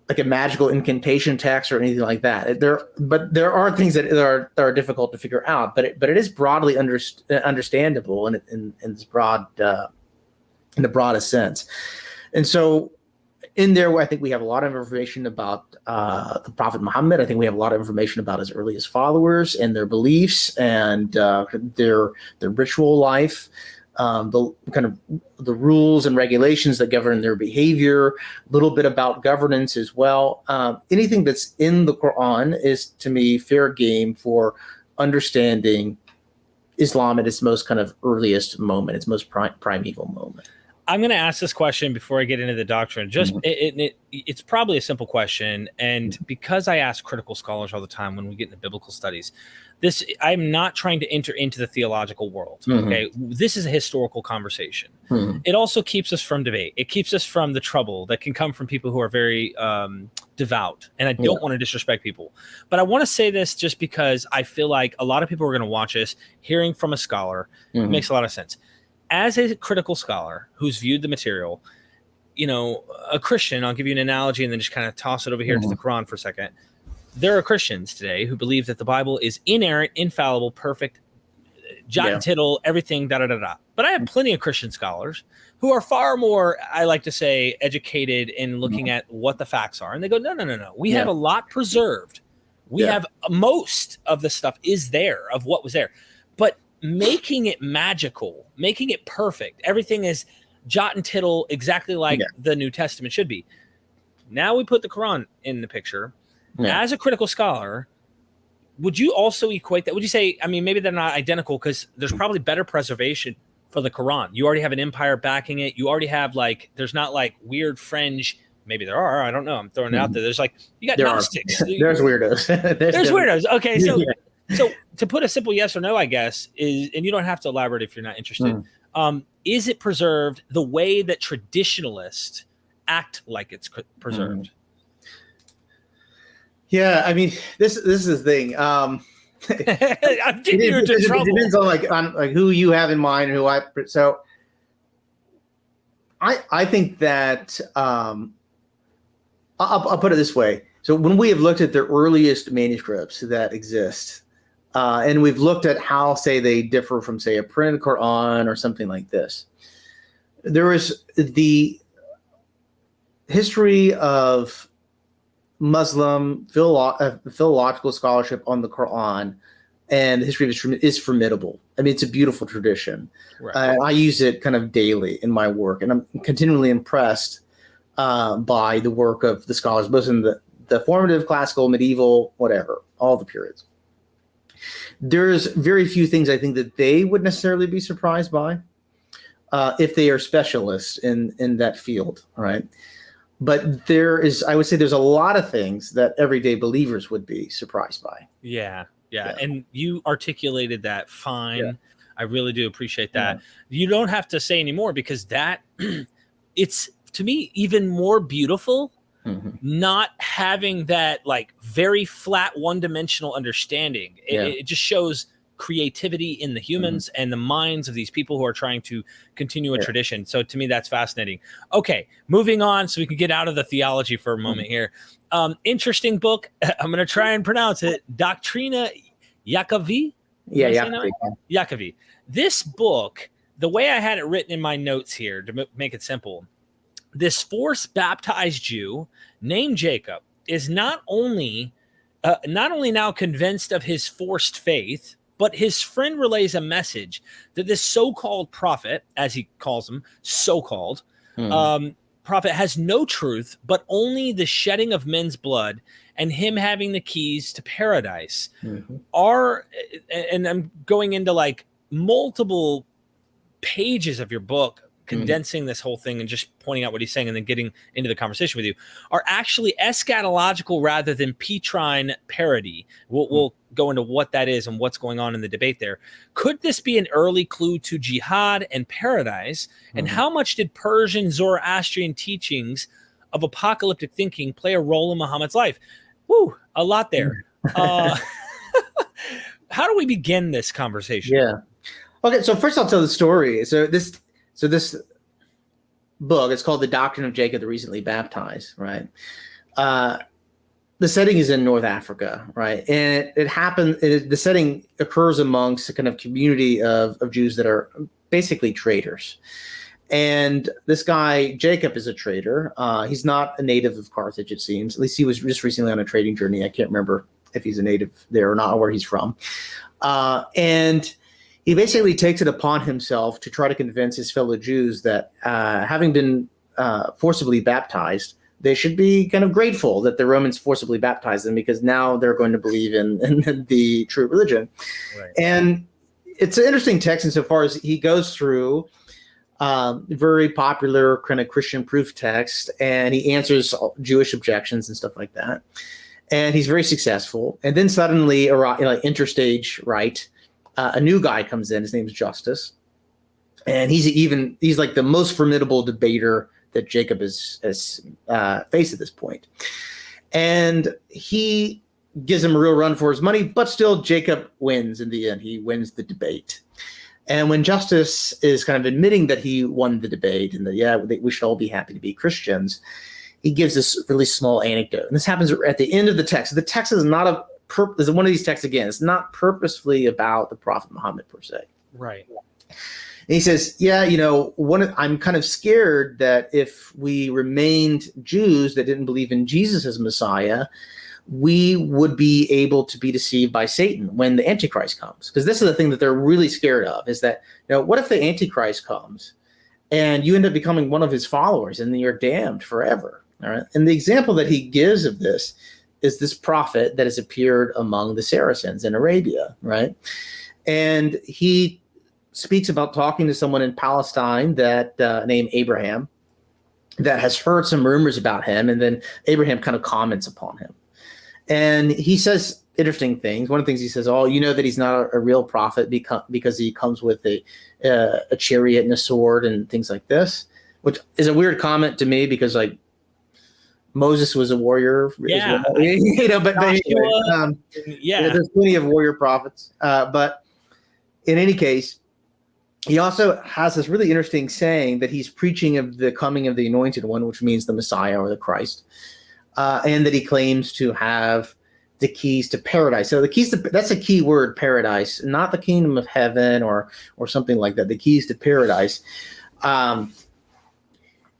like a magical incantation text or anything like that. But there are things that are difficult to figure out. But it is broadly understandable in this broad in the broadest sense. And so in there, I think we have a lot of information about the Prophet Muhammad. I think we have a lot of information about his earliest followers and their beliefs and their ritual life. The kind of the rules and regulations that govern their behavior, a little bit about governance as well. Anything that's in the Quran is, to me, fair game for understanding Islam at its most kind of earliest moment, its most primeval moment.
I'm going to ask this question before I get into the doctrine. Just it's probably a simple question, and because I ask critical scholars all the time when we get into biblical studies, I'm not trying to enter into the theological world. Okay, this is a historical conversation. It also keeps us from debate. It keeps us from the trouble that can come from people who are very devout, and I don't want to disrespect people. But I want to say this just because I feel like a lot of people are going to watch this. Hearing from a scholar makes a lot of sense. As a critical scholar who's viewed the material, a Christian, I'll give you an analogy and then just kind of toss it over here to the Quran for a second. There are Christians today who believe that the Bible is inerrant, infallible, perfect, jot and tittle, everything, da-da-da-da. But I have plenty of Christian scholars who are far more, I like to say, educated in looking at what the facts are. And they go, no. We have a lot preserved. We have most of the stuff is there of what was there. But making it magical, making it perfect, everything is jot and tittle exactly like the New Testament should be. Now we put the Quran in the picture. As a critical scholar, would you also equate that? Would you say, I mean, maybe they're not identical because there's probably better preservation for the Quran. You already have an empire backing it. You already have there's not like weird fringe. Maybe there are. I don't know. I'm throwing it out there. There's you got Gnostics.
There's weirdos.
There's weirdos. Okay, so so to put a simple yes or no, I guess, is, and you don't have to elaborate if you're not interested, is it preserved the way that traditionalists act like it's preserved?
Yeah, I mean, this is the thing.
I'm getting you into trouble.
It depends on who you have in mind, so I think that I'll put it this way. So when we have looked at the earliest manuscripts that exist, and we've looked at how, say, they differ from, say, a printed Quran or something like this, there is the history of Muslim philological scholarship on the Quran, and the history of it is formidable. I mean, it's a beautiful tradition. Right. I use it kind of daily in my work, and I'm continually impressed by the work of the scholars, both in the formative, classical, medieval, whatever, all the periods. There's very few things I think that they would necessarily be surprised by if they are specialists in that field, right? But I would say there's a lot of things that everyday believers would be surprised by.
Yeah. And you articulated that fine. Yeah. I really do appreciate that. Yeah. You don't have to say anymore because that it's, to me, even more beautiful not having that very flat one-dimensional understanding. It just shows creativity in the humans and the minds of these people who are trying to continue a tradition. So to me, that's fascinating. Okay, moving on so we can get out of the theology for a moment here. Interesting book. I'm going to try and pronounce it. Doctrina Jacobi. Jacobi. This book, the way I had it written in my notes here to make it simple, this forced baptized Jew named Jacob is not only now convinced of his forced faith, but his friend relays a message that this so-called prophet, as he calls him, so-called prophet, has no truth, but only the shedding of men's blood and him having the keys to paradise. And I'm going into like multiple pages of your book, condensing this whole thing and just pointing out what he's saying and then getting into the conversation with you, are actually eschatological rather than Petrine parody. We'll go into what that is and what's going on in the debate there. Could this be an early clue to jihad and paradise? And how much did Persian Zoroastrian teachings of apocalyptic thinking play a role in Muhammad's life? Woo, a lot there. How do we begin this conversation?
Yeah. Okay, so first I'll tell the story. So this book, it's called The Doctrina Jacobi, the Recently Baptized, right? The setting is in North Africa, right? And it happened, the setting occurs amongst a kind of community of Jews that are basically traders. And this guy, Jacob, is a trader. He's not a native of Carthage, it seems. At least he was just recently on a trading journey. I can't remember if he's a native there or not, or where he's from. And he basically takes it upon himself to try to convince his fellow Jews that having been forcibly baptized, they should be kind of grateful that the Romans forcibly baptized them, because now they're going to believe in the true religion. Right. And it's an interesting text insofar as he goes through very popular kind of Christian proof text, and he answers Jewish objections and stuff like that. And he's very successful. And then suddenly, interstage right, a new guy comes in. His name is Justus, and he's like the most formidable debater that Jacob has faced at this point. And he gives him a real run for his money, but still Jacob wins in the end. He wins the debate. And when Justus is kind of admitting that he won the debate and that, we should all be happy to be Christians, he gives this really small anecdote. And this happens at the end of the text. The text is not is one of these texts, again, it's not purposefully about the Prophet Muhammad per se.
Right.
And he says, I'm kind of scared that if we remained Jews that didn't believe in Jesus as Messiah, we would be able to be deceived by Satan when the Antichrist comes. Because this is the thing that they're really scared of, is that, what if the Antichrist comes and you end up becoming one of his followers and then you're damned forever? All right. And the example that he gives of this is this prophet that has appeared among the Saracens in Arabia, right? And he speaks about talking to someone in Palestine that named Abraham, that has heard some rumors about him, and then Abraham kind of comments upon him. And he says interesting things. One of the things he says, that he's not a real prophet because he comes with a chariot and a sword and things like this, which is a weird comment to me because, like, Moses was a warrior as well. But there's plenty of warrior prophets. But in any case, he also has this really interesting saying that he's preaching of the coming of the Anointed One, which means the Messiah or the Christ, and that he claims to have the keys to paradise. So that's a key word, paradise, not the kingdom of heaven or something like that. The keys to paradise. And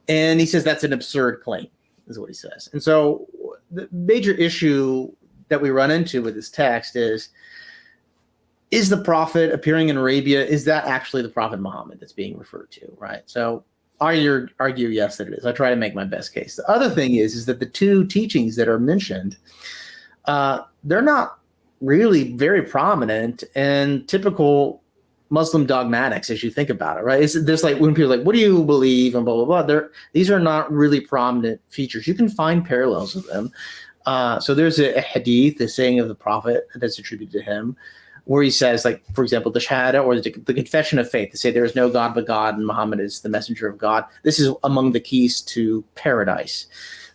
he says that's an absurd claim, is what he says. And so the major issue that we run into with this text is the prophet appearing in Arabia, is that actually the Prophet Muhammad that's being referred to, right? So I argue yes, that it is. I try to make my best case. The other thing is that the two teachings that are mentioned, they're not really very prominent in typical Muslim dogmatics as you think about it, right? There's like when people are like, what do you believe, and blah, blah, blah. These are not really prominent features. You can find parallels of them. So there's a hadith, the saying of the prophet that's attributed to him, where he says, like, for example, the Shahada or the confession of faith, to say there is no God but God and Muhammad is the messenger of God. This is among the keys to paradise.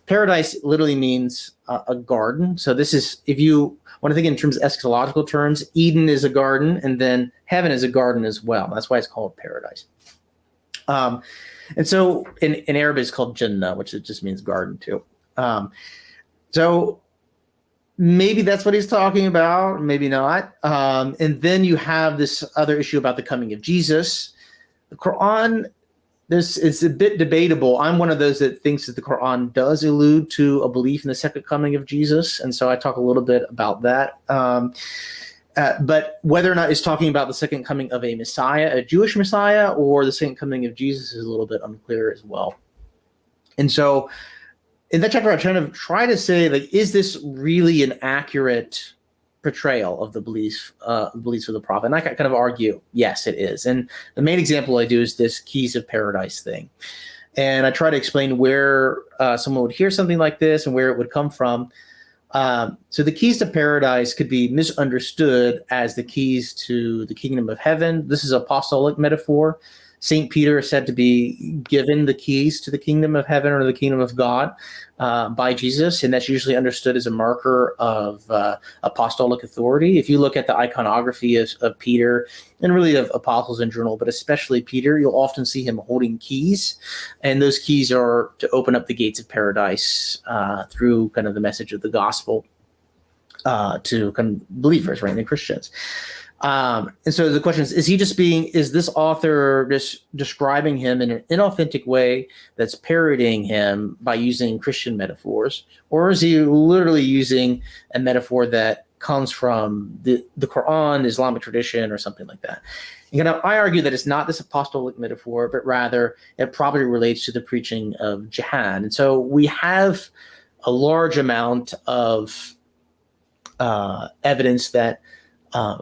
paradise literally means a garden. So this is, if you want to think in terms of eschatological terms, Eden is a garden, and then heaven is a garden as well. That's why it's called paradise. And so in Arabic, it's called Jannah, which it just means garden too. So maybe that's what he's talking about, maybe not. And then you have this other issue about the coming of Jesus. The Quran, this is a bit debatable. I'm one of those that thinks that the Quran does allude to a belief in the second coming of Jesus. And so I talk a little bit about that. But whether or not it's talking about the second coming of a Messiah, a Jewish Messiah, or the second coming of Jesus is a little bit unclear as well. And so in that chapter, I try to say, like, is this really an accurate portrayal of the beliefs of the prophet? And I kind of argue, yes, it is. And the main example I do is this keys of paradise thing. And I try to explain where someone would hear something like this and where it would come from. So the keys to paradise could be misunderstood as the keys to the kingdom of heaven. This is an apostolic metaphor. St. Peter is said to be given the keys to the kingdom of heaven or the kingdom of God by Jesus, and that's usually understood as a marker of apostolic authority. If you look at the iconography of Peter, and really of apostles in general, but especially Peter, you'll often see him holding keys, and those keys are to open up the gates of paradise through kind of the message of the gospel to kind of believers, right, and Christians. And so the question is this author just describing him in an inauthentic way that's parodying him by using Christian metaphors? Or is he literally using a metaphor that comes from the Quran, Islamic tradition, or something like that? And I argue that it's not this apostolic metaphor, but rather it probably relates to the preaching of jihad. And so we have a large amount of evidence that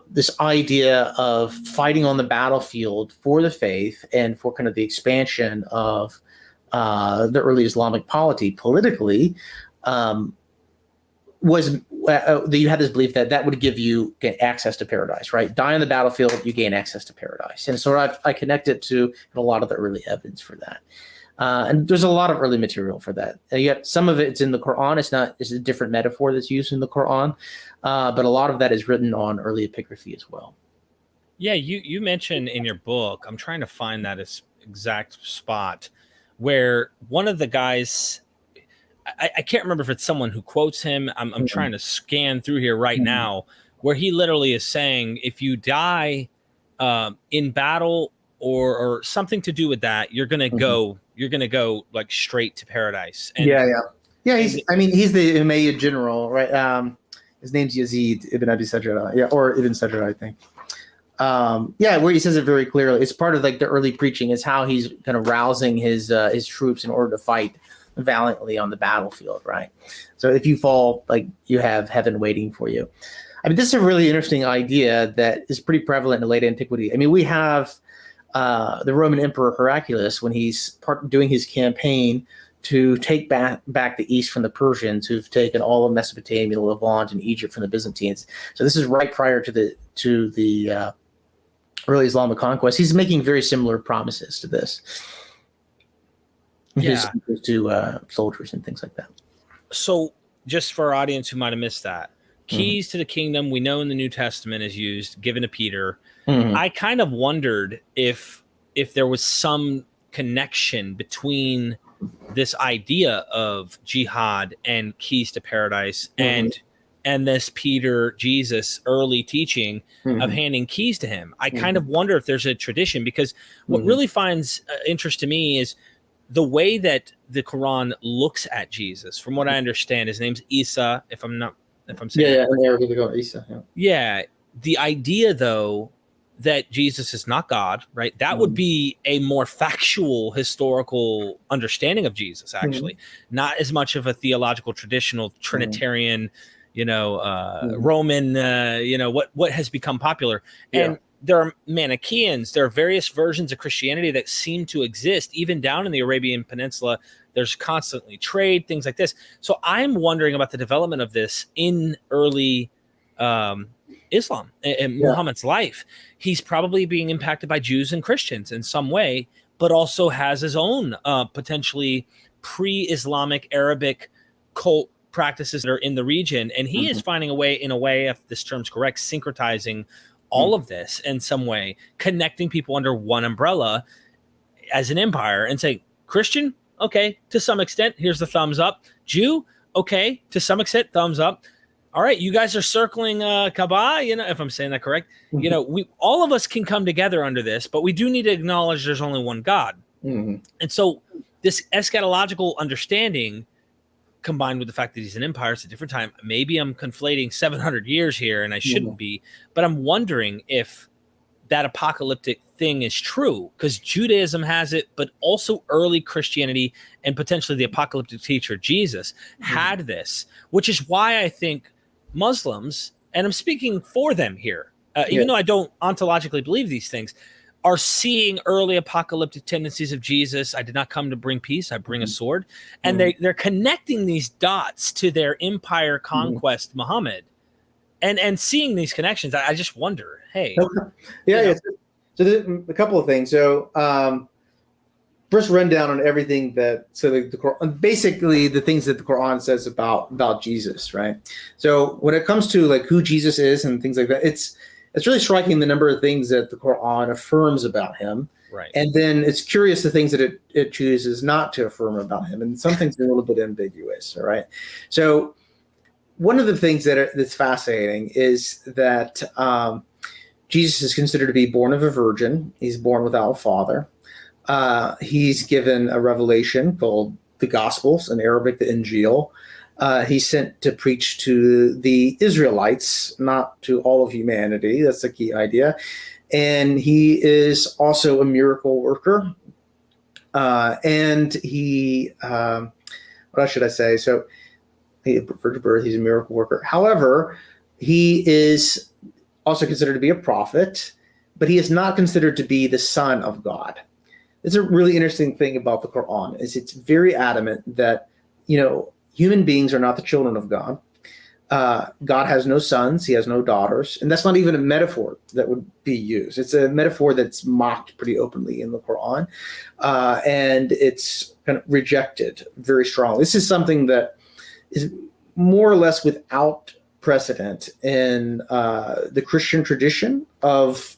this idea of fighting on the battlefield for the faith and for kind of the expansion of the early Islamic polity politically was that you had this belief that would give you access to paradise, right? Die on the battlefield, you gain access to paradise. And so I connect it to a lot of the early evidence for that. And there's a lot of early material for that. Yet some of it's in the Quran. It's a different metaphor that's used in the Quran, but a lot of that is written on early epigraphy as well.
Yeah, you mentioned in your book, I'm trying to find that exact spot where one of the guys, I can't remember if it's someone who quotes him. I'm trying to scan through here right now, where he literally is saying, if you die in battle or something to do with that, you're gonna go like straight to paradise. And
he's the Umayyad general, right? His name's Yazid ibn Abi Sajjad, or Ibn Sajjad, I think. Where he says it very clearly. It's part of like the early preaching. It's how he's kind of rousing his troops in order to fight valiantly on the battlefield, right? So if you fall, like, you have heaven waiting for you. I mean, this is a really interesting idea that is pretty prevalent in late antiquity. I mean, we have the Roman Emperor Heraclius, when he's doing his campaign to take back the east from the Persians, who've taken all of Mesopotamia, Levant, and Egypt from the Byzantines. So this is right prior to the early Islamic conquest. He's making very similar promises to this.
Yeah.
To soldiers and things like that.
So just for our audience who might have missed that, keys to the kingdom, we know in the New Testament is used, given to Peter. I kind of wondered if there was some connection between this idea of jihad and keys to paradise and this Jesus early teaching of handing keys to him. I kind of wonder if there's a tradition, because what really finds interest to me is the way that the Quran looks at Jesus. From what I understand, his name's Isa, if I'm saying
in Arabic they go Isa.
Yeah. The idea, though, that Jesus is not God, right? That would be a more factual, historical understanding of Jesus, actually. Not as much of a theological, traditional, Trinitarian, Roman, what has become popular. And there are Manichaeans. There are various versions of Christianity that seem to exist, even down in the Arabian Peninsula. There's constantly trade, things like this. So I'm wondering about the development of this in early Islam and Muhammad's life. He's probably being impacted by Jews and Christians in some way, but also has his own potentially pre-Islamic Arabic cult practices that are in the region, and he is finding a way, if this term's correct, syncretizing all of this in some way, connecting people under one umbrella as an empire, and saying, Christian, okay, to some extent, here's the thumbs up. Jew, okay, to some extent, thumbs up. All right, you guys are circling Kaaba, if I'm saying that correct. We all of us can come together under this, but we do need to acknowledge there's only one God. And so this eschatological understanding, combined with the fact that he's an empire, it's a different time. Maybe I'm conflating 700 years here, and I shouldn't be, but I'm wondering if that apocalyptic thing is true, because Judaism has it, but also early Christianity and potentially the apocalyptic teacher Jesus had this, which is why I think Muslims, and I'm speaking for them here, even though I don't ontologically believe these things, are seeing early apocalyptic tendencies of Jesus. I did not come to bring peace, I bring a sword. And they're connecting these dots to their empire conquest, Muhammad, and seeing these connections. I just wonder, hey.
So there's a couple of things. So first rundown on everything the Quran, basically the things that the Quran says about Jesus, right? So when it comes to like who Jesus is and things like that, it's really striking the number of things that the Quran affirms about him.
Right.
And then it's curious the things that it chooses not to affirm about him. And some things are a little bit ambiguous. All right. So one of the things that's fascinating is that Jesus is considered to be born of a virgin. He's born without a father. He's given a revelation called the Gospels, in Arabic, the Injil. He's sent to preach to the Israelites, not to all of humanity. That's the key idea. And he is also a miracle worker. And he, what else should I say? So he virgin birth, he's a miracle worker. However, he is also considered to be a prophet, but he is not considered to be the son of God. It's a really interesting thing about the Quran is it's very adamant that, human beings are not the children of God. God has no sons. He has no daughters. And that's not even a metaphor that would be used. It's a metaphor that's mocked pretty openly in the Quran. And it's kind of rejected very strongly. This is something that is more or less without precedent in the Christian tradition of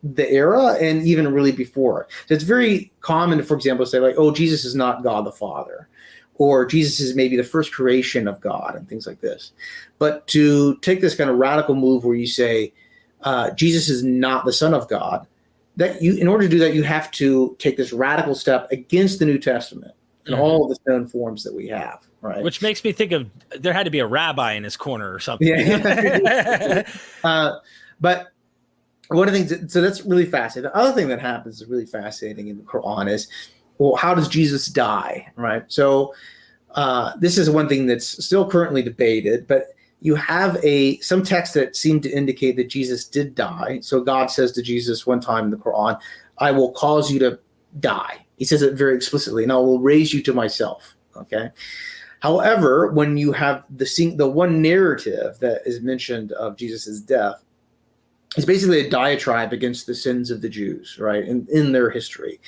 the era and even really before. So it's very common, for example, to say like, oh, Jesus is not God the Father, or Jesus is maybe the first creation of God and things like this. But to take this kind of radical move where you say Jesus is not the Son of God, that in order to do that, you have to take this radical step against the New Testament and all of the known forms that we have. Right.
Which makes me think of there had to be a rabbi in his corner or something.
Yeah. But one of the things, so that's really fascinating. The other thing that happens is really fascinating in the Quran is, well, how does Jesus die? Right. So this is one thing that's still currently debated, but you have some texts that seem to indicate that Jesus did die. So God says to Jesus one time in the Quran, I will cause you to die. He says it very explicitly, and I will raise you to myself. Okay. However, when you have the one narrative that is mentioned of Jesus's death, it's basically a diatribe against the sins of the Jews, right, in their history.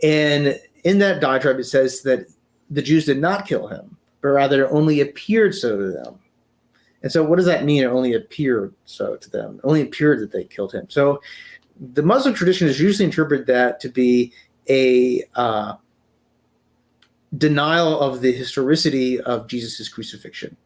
And in that diatribe, it says that the Jews did not kill him, but rather only appeared so to them. And so what does that mean? It only appeared so to them. It only appeared that they killed him. So the Muslim tradition is usually interpreted that to be a denial of the historicity of Jesus's crucifixion.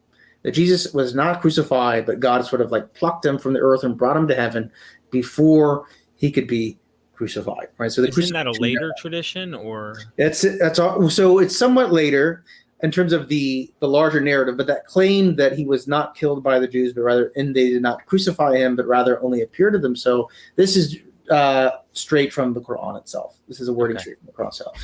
That Jesus was not crucified, but God sort of like plucked him from the earth and brought him to heaven before he could be crucified. Right. So
isn't that a later tradition, or
that's all. So it's somewhat later in terms of the larger narrative, but that claim that he was not killed by the Jews, but rather, and they did not crucify him, but rather only appeared to them. So this is straight from the Quran itself. This is a wording straight from the Quran itself.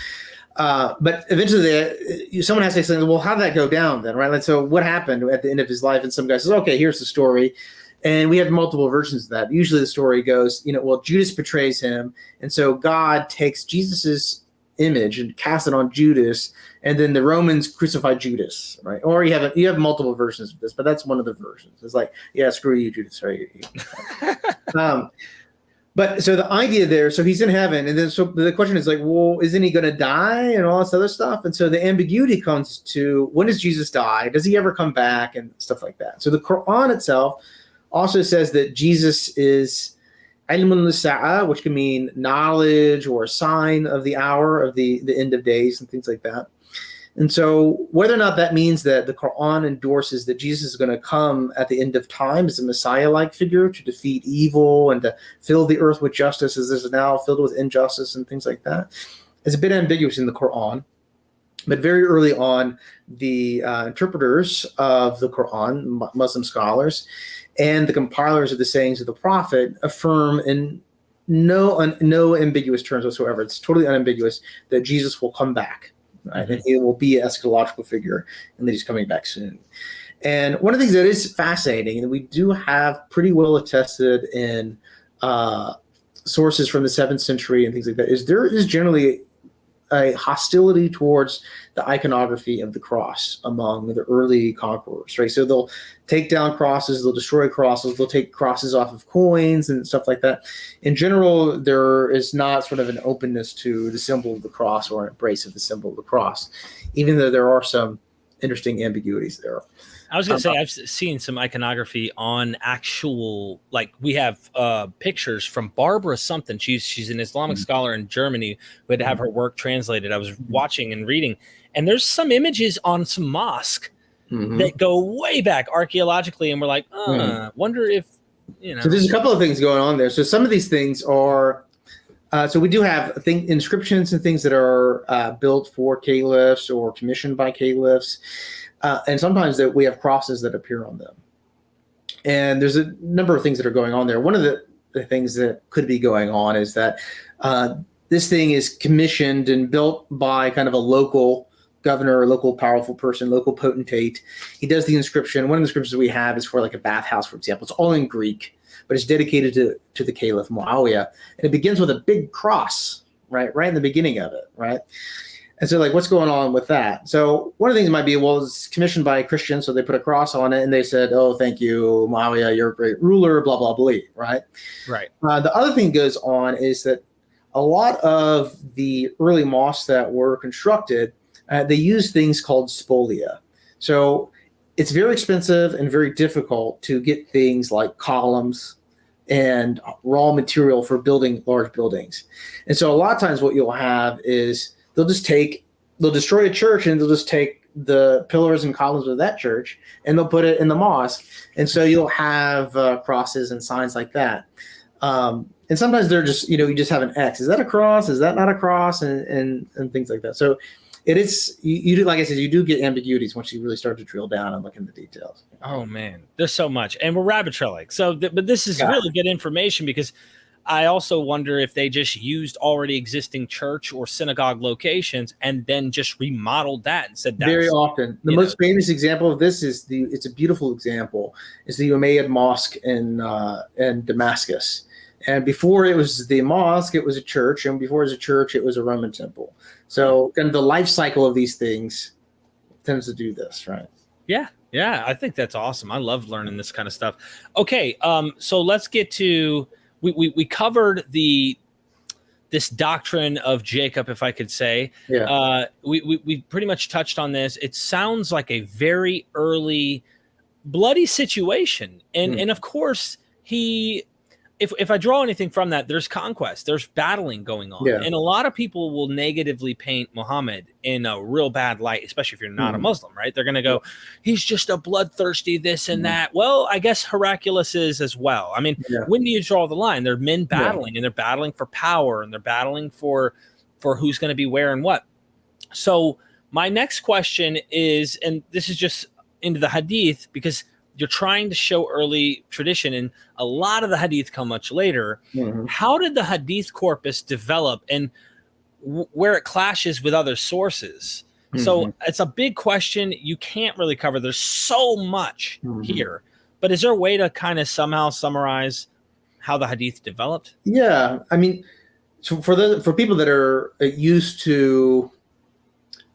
But eventually someone has to say, well, how did that go down then, right? And so what happened at the end of his life? And some guy says, okay, here's the story. And we have multiple versions of that. Usually the story goes, well, Judas betrays him. And so God takes Jesus's image and casts it on Judas. And then the Romans crucified Judas, right? Or you have multiple versions of this, but that's one of the versions. It's like, yeah, screw you, Judas. Right? But so the idea there, so he's in heaven, and then so the question is like, well, isn't he going to die and all this other stuff? And so the ambiguity comes to, when does Jesus die? Does he ever come back and stuff like that? So the Quran itself also says that Jesus is ilmun lisa'a, which can mean knowledge or a sign of the hour of the end of days and things like that. And so whether or not that means that the Quran endorses that Jesus is going to come at the end of time as a Messiah-like figure to defeat evil and to fill the earth with justice as is now filled with injustice and things like that, is a bit ambiguous in the Quran. But very early on, the interpreters of the Quran, Muslim scholars, and the compilers of the sayings of the Prophet affirm in no ambiguous terms whatsoever, it's totally unambiguous, that Jesus will come back. Right? And he will be an eschatological figure, and that he's coming back soon. And one of the things that is fascinating, and we do have pretty well attested in sources from the 7th century and things like that, is there is generally a hostility towards the iconography of the cross among the early conquerors, right? So they'll take down crosses, they'll destroy crosses, they'll take crosses off of coins and stuff like that. In general, there is not sort of an openness to the symbol of the cross or an embrace of the symbol of the cross, even though there are some interesting ambiguities there.
I was going to say, I've seen some iconography on actual, like we have pictures from Barbara something. She's an Islamic scholar in Germany who had to have her work translated. I was watching and reading, and there's some images on some mosque that go way back archaeologically, and we're like, wonder if, you know.
So there's a couple of things going on there. So some of these things are, so we do have inscriptions and things that are built for caliphs or commissioned by caliphs. And sometimes that we have crosses that appear on them. And there's a number of things that are going on there. One of the things that could be going on is that this thing is commissioned and built by kind of a local governor, local powerful person, local potentate. He does the inscription. One of the inscriptions we have is for like a bathhouse, for example. It's all in Greek, but it's dedicated to the Caliph Muawiyah. And it begins with a big cross, right in the beginning of it, right? And so, like, what's going on with that? So one of the things might be, well, it's commissioned by a Christian, so they put a cross on it, and they said, oh, thank you, Muawiyah, you're a great ruler, blah, blah, blah, right?
Right.
The other thing goes on is that a lot of the early mosques that were constructed, they use things called spolia. So it's very expensive and very difficult to get things like columns and raw material for building large buildings. And so a lot of times what you'll have is they'll destroy a church and they'll just take the pillars and columns of that church and they'll put it in the mosque. And so you'll have crosses and signs like that. And sometimes they're just, you just have an X. Is that a cross? Is that not a cross? And things like that. So it is, you do, like I said, you do get ambiguities once you really start to drill down and look into the details.
Oh man, there's so much. And we're rabbit trailing. So, but this is really good information, because I also wonder if they just used already existing church or synagogue locations and then just remodeled that and said that's
very often. The most famous example of this is it's a beautiful example, is the Umayyad Mosque in Damascus. And before it was the mosque, it was a church, and before it was a church, it was a Roman temple. So kind of the life cycle of these things tends to do this, right?
Yeah. Yeah. I think that's awesome. I love learning this kind of stuff. Okay. So let's get to, we covered this doctrine of Jacob, if I could say.
Yeah.
We pretty much touched on this. It sounds like a very early bloody situation. And of course, if I draw anything from that, there's conquest, there's battling going on.
Yeah.
And a lot of people will negatively paint Muhammad in a real bad light, especially if you're not a Muslim, right? They're going to go, he's just a bloodthirsty this and that. Well, I guess Heraclius is as well. I mean, when do you draw the line? They're men battling, and they're battling for power, and they're battling for who's going to be where and what. So my next question is, and this is just into the Hadith, because you're trying to show early tradition, and a lot of the Hadith come much later. How did the Hadith corpus develop, and where it clashes with other sources? So it's a big question. You can't really cover. There's so much here, but is there a way to kind of somehow summarize how the Hadith developed?
Yeah. I mean, so for people that are used to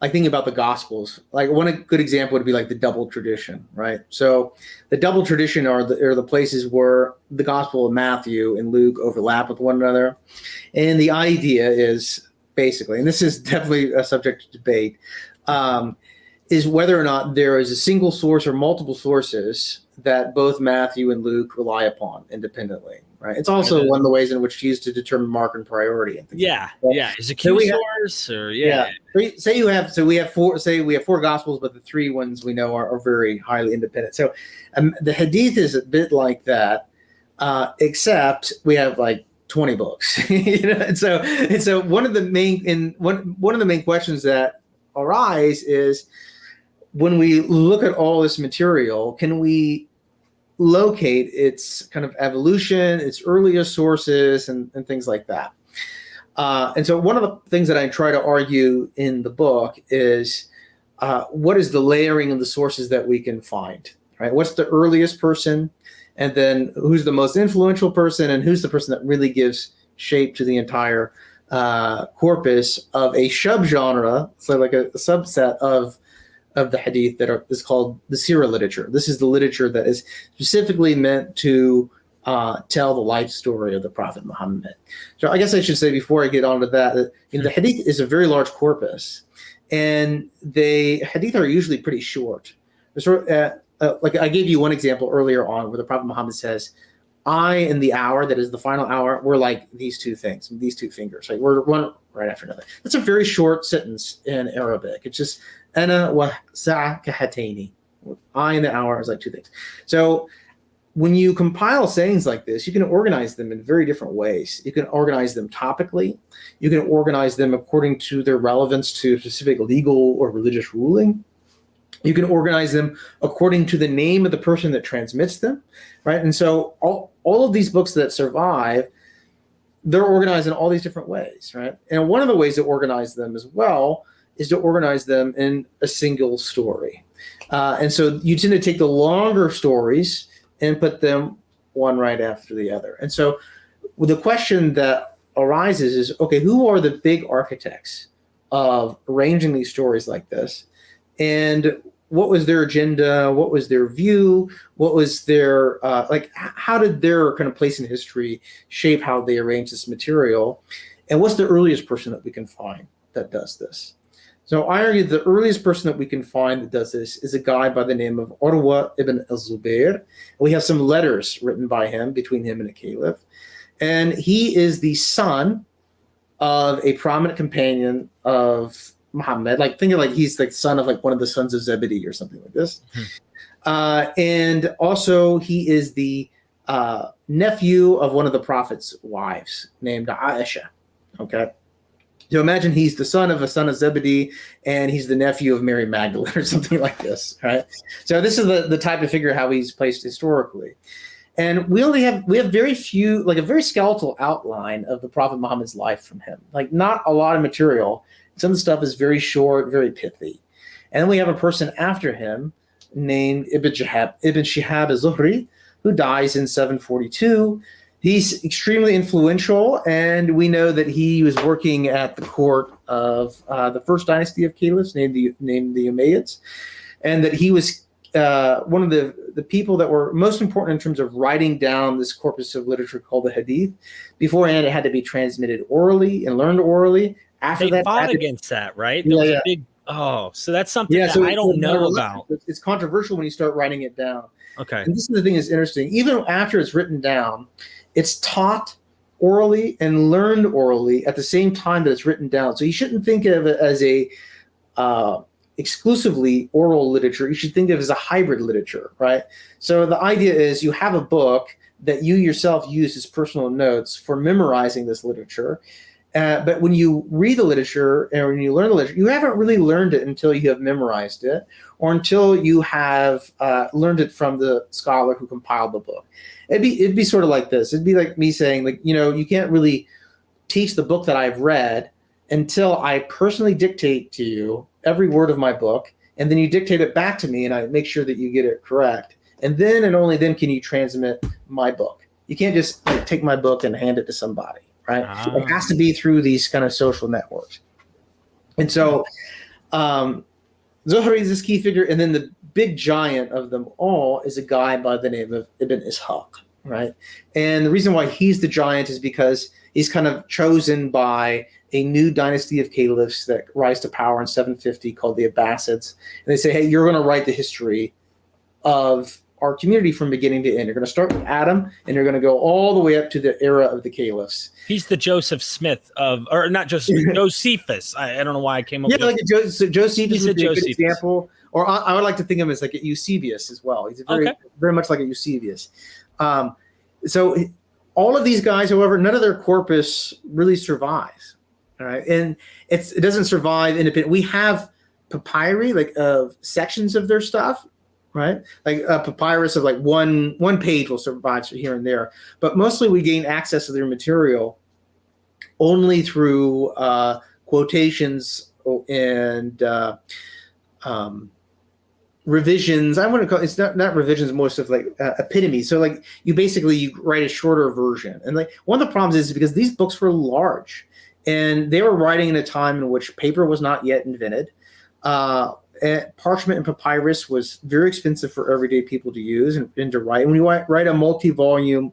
like thinking about the Gospels, like one good example would be like the double tradition, right? So the double tradition are the places where the Gospel of Matthew and Luke overlap with one another. And the idea is basically, and this is definitely a subject to debate, is whether or not there is a single source or multiple sources that both Matthew and Luke rely upon independently, right? It's also one of the ways in which it's used to determine mark and priority.
Yeah. Is it Q source or
Say we have four Gospels, but the three ones we know are very highly independent. So the Hadith is a bit like that, except we have like 20 books. And so one of the main questions that arise is, when we look at all this material, can we locate its kind of evolution, its earliest sources, and things like that? And so one of the things that I try to argue in the book is, what is the layering of the sources that we can find, right? What's the earliest person? And then who's the most influential person? And who's the person that really gives shape to the entire corpus of a subgenre, so like a subset of the Hadith is called the Sirah literature. This is the literature that is specifically meant to tell the life story of the Prophet Muhammad. So I guess I should say, before I get on to that, the Hadith is a very large corpus, and the Hadith are usually pretty short. Like I gave you one example earlier on where the Prophet Muhammad says, I in the hour, that is the final hour, we're like these two things, these two fingers. Like we're one right after another. That's a very short sentence in Arabic. It's just ana wa sa'a kahataini. I in the hour is like two things. So when you compile sayings like this, you can organize them in very different ways. You can organize them topically. You can organize them according to their relevance to specific legal or religious ruling. You can organize them according to the name of the person that transmits them, right? And so all of these books that survive, they're organized in all these different ways, right? And one of the ways to organize them as well is to organize them in a single story. And so you tend to take the longer stories and put them one right after the other. And so the question that arises is, okay, who are the big architects of arranging these stories like this? And what was their agenda? What was their view? What was their, how did their kind of place in history shape how they arrange this material? And what's the earliest person that we can find that does this? So I argue the earliest person that we can find that does this is a guy by the name of Urwa ibn al-Zubair. We have some letters written by him, between him and a caliph. And he is the son of a prominent companion of Muhammad. Like, think of like he's like son of like one of the sons of Zebedee or something like this. And also he is the nephew of one of the Prophet's wives named Aisha. Okay. So imagine he's the son of Zebedee, and he's the nephew of Mary Magdalene or something like this, right? So this is the type of figure how he's placed historically. And we have very few, like a very skeletal outline of the Prophet Muhammad's life from him. Like not a lot of material. Some of the stuff is very short, very pithy. And then we have a person after him named Ibn Shihab az-Zuhri, who dies in 742. He's extremely influential, and we know that he was working at the court of the first dynasty of caliphs named the Umayyads, and that he was one of the people that were most important in terms of writing down this corpus of literature called the Hadith. Beforehand, it had to be transmitted orally and learned orally. After
they
that,
fought against that, right? There was a big, so that's something that I don't know about.
It's controversial when you start writing it down.
Okay.
And this is the thing that's interesting. Even after it's written down, it's taught orally and learned orally at the same time that it's written down. So you shouldn't think of it as a exclusively oral literature. You should think of it as a hybrid literature, right? So the idea is you have a book that you yourself use as personal notes for memorizing this literature. But when you read the literature and when you learn the literature, you haven't really learned it until you have memorized it, or until you have learned it from the scholar who compiled the book. It'd be sort of like this. It'd be like me saying, like, you can't really teach the book that I've read until I personally dictate to you every word of my book, and then you dictate it back to me, and I make sure that you get it correct. And then and only then can you transmit my book. You can't just take my book and hand it to somebody. Right? It has to be through these kind of social networks. And so Zohar is this key figure, and then the big giant of them all is a guy by the name of Ibn Ishaq, right? And the reason why he's the giant is because he's kind of chosen by a new dynasty of caliphs that rise to power in 750 called the Abbasids. And they say, hey, you're going to write the history of our community from beginning to end. You're going to start with Adam, and you're going to go all the way up to the era of the caliphs.
He's the Joseph Smith of, or not Joseph Smith, Josephus. I don't know why I came up with
like Josephus would be a good
Josephus.
example. Or I would like to think of him as like a Eusebius as well. He's very much like a Eusebius. So all of these guys, however, none of their corpus really survives. All right, and it doesn't survive independent. We have papyri, like sections of their stuff, right? Like a papyrus of like one page will survive here and there, but mostly we gain access to their material only through quotations and revisions. I want to call it's not revisions, most of like epitomes. So like you write a shorter version, and like one of the problems is because these books were large. And they were writing in a time in which paper was not yet invented. And parchment and papyrus was very expensive for everyday people to use and to write. When you write a multi-volume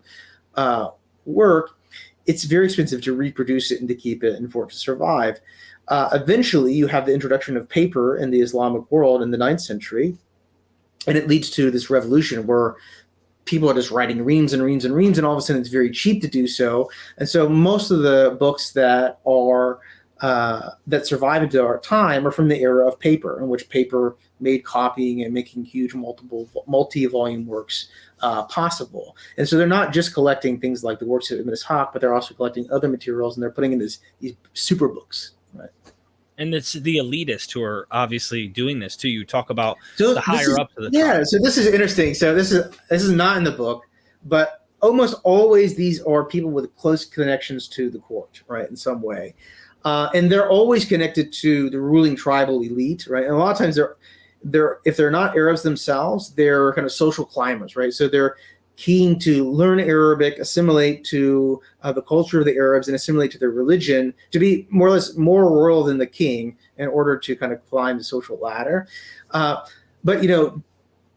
work, it's very expensive to reproduce it and to keep it and for it to survive. Eventually, you have the introduction of paper in the Islamic world in the 9th century, and it leads to this revolution where people are just writing reams and reams and reams, and all of a sudden it's very cheap to do so. And so most of the books that are that survive into our time are from the era of paper, in which paper made copying and making huge multi-volume works possible. And so they're not just collecting things like the works of Ibn Ishaq, but they're also collecting other materials, and they're putting in these super books. Right.
And it's the elitists who are obviously doing this too. You talk about the higher up to the top.
Yeah, so this is interesting. So this is not in the book, but almost always these are people with close connections to the court, right, in some way. And they're always connected to the ruling tribal elite, right? And a lot of times they're if they're not Arabs themselves, they're kind of social climbers, right? So they're keen to learn Arabic, assimilate to the culture of the Arabs, and assimilate to their religion, to be more or less more royal than the king in order to kind of climb the social ladder. But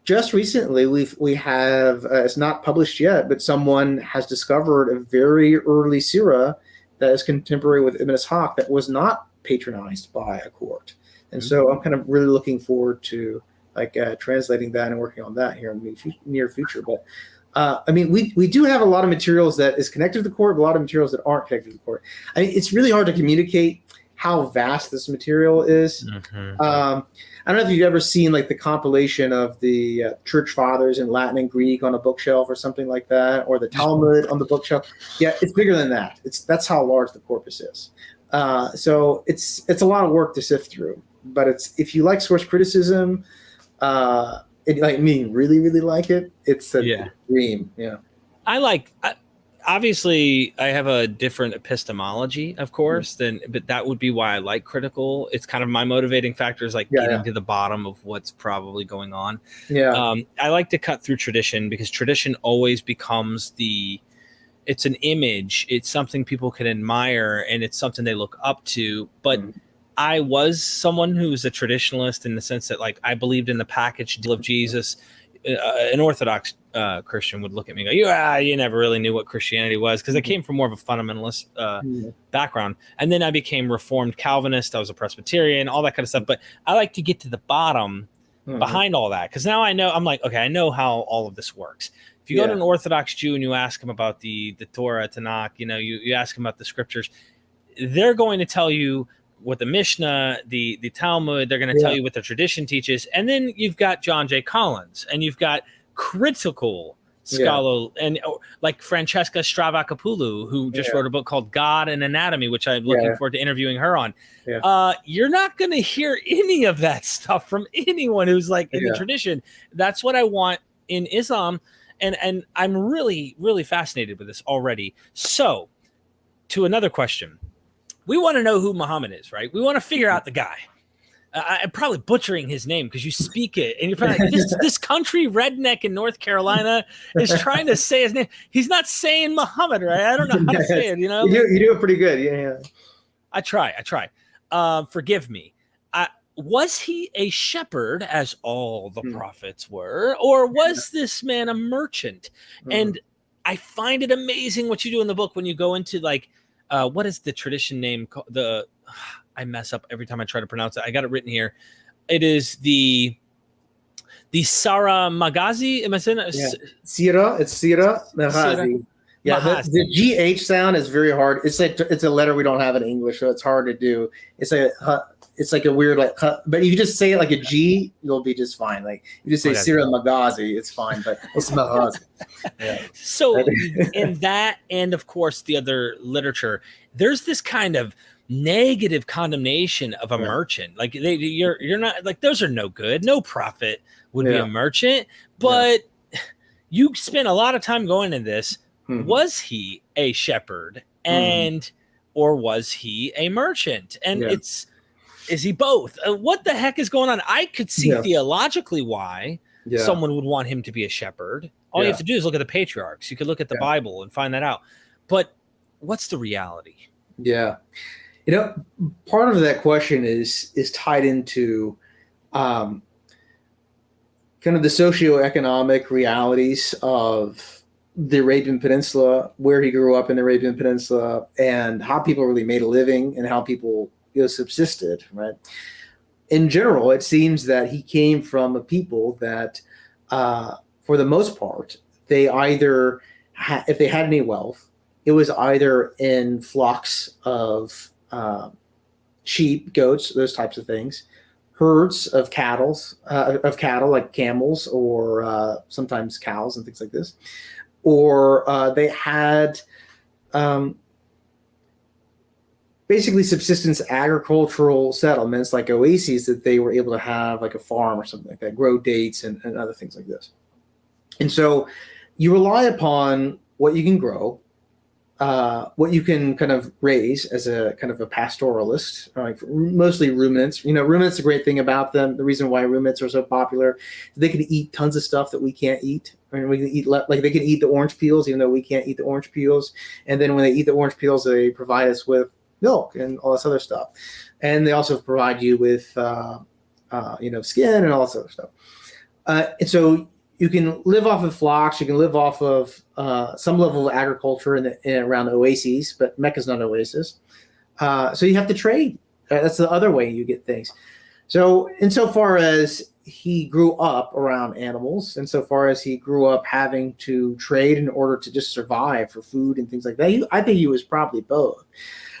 just recently we have it's not published yet, but someone has discovered a very early seerah that is contemporary with Ibn Ishaq that was not patronized by a court. And so I'm kind of really looking forward to translating that and working on that here in the near future. But I mean, we do have a lot of materials that is connected to the court, but a lot of materials that aren't connected to the court. I mean, it's really hard to communicate how vast this material is. I don't know if you've ever seen like the compilation of the church fathers in Latin and Greek on a bookshelf or something like that, or the Talmud on the bookshelf. Yeah, it's bigger than that. That's how large the corpus is. So it's a lot of work to sift through. But if you like source criticism, really, really like it, it's a dream. Yeah.
Obviously, I have a different epistemology, of course, but that would be why I like critical. It's kind of my motivating factor is getting to the bottom of what's probably going on.
Yeah.
I like to cut through tradition because tradition always becomes it's an image. It's something people can admire, and it's something they look up to. But I was someone who was a traditionalist in the sense that I believed in the package deal of Jesus. An Orthodox Christian would look at me and go, you never really knew what Christianity was, because I came from more of a fundamentalist background. And then I became Reformed Calvinist. I was a Presbyterian, all that kind of stuff. But I like to get to the bottom behind all that, because now I know, I'm like, okay, I know how all of this works. If you go to an Orthodox Jew and you ask him about the Torah, Tanakh, you ask him about the scriptures, they're going to tell you what the Mishnah, the Talmud, they're going to tell you what the tradition teaches. And then you've got John J. Collins, and you've got critical scholar, and like Francesca Stravacapoulou, who just wrote a book called God and Anatomy, which I'm looking forward to interviewing her on. You're not going to hear any of that stuff from anyone who's in the tradition. That's what I want in Islam. And I'm really, really fascinated with this already. So to another question. We want to know who Muhammad is, right? We want to figure out the guy. I'm probably butchering his name because you speak it, and you're probably like, this country redneck in North Carolina is trying to say his name. He's not saying Muhammad, right? I don't know how to say it. You do
it pretty good. Yeah.
I try. Forgive me. was he a shepherd, as all the prophets were, or was this man a merchant? And I find it amazing what you do in the book when you go into like, what is the tradition name? I mess up every time I try to pronounce it. I got it written here. It is the Sarah Magazi. Am I saying that?
Yeah. Sira. It's Sira Magazi. Yeah, the GH sound is very hard. It's a letter we don't have in English, so it's hard to do. It's like a weird but if you just say it like a G, you'll be just fine. Like you just say Sira Magazi, it's fine, but it's Magazi. Yeah.
So in that, and of course the other literature, there's this kind of negative condemnation of a merchant. Like you're not like, those are no good. No prophet would be a merchant, but you spent a lot of time going into this. Was he a shepherd or was he a merchant? And is he both? What the heck is going on? I could see theologically why someone would want him to be a shepherd. All you have to do is look at the patriarchs. You could look at the Bible and find that out. But what's the reality?
Yeah. Part of that question is tied into kind of the socioeconomic realities of the Arabian Peninsula, where he grew up in the Arabian Peninsula, and how people really made a living and how people subsisted, right? In general, it seems that he came from a people that, for the most part, they either, if they had any wealth, it was either in flocks of sheep, goats, those types of things, herds of cattle like camels or sometimes cows and things like this, or they had basically subsistence agricultural settlements like oases that they were able to have like a farm or something like that, grow dates and other things like this. And so you rely upon what you can grow, what you can kind of raise as a kind of a pastoralist, like mostly ruminants. Ruminants, the great thing about them, the reason why ruminants are so popular, they can eat tons of stuff that we can't eat. I mean, we can eat, like they can eat the orange peels, even though we can't eat the orange peels. And then when they eat the orange peels, they provide us with milk and all this other stuff. And they also provide you with, skin and all this other stuff. And so you can live off of flocks. You can live off of some level of agriculture in around oases, but Mecca's not an oasis. So you have to trade. That's the other way you get things. So insofar as he grew up around animals, insofar as he grew up having to trade in order to just survive for food and things like that, I think he was probably both.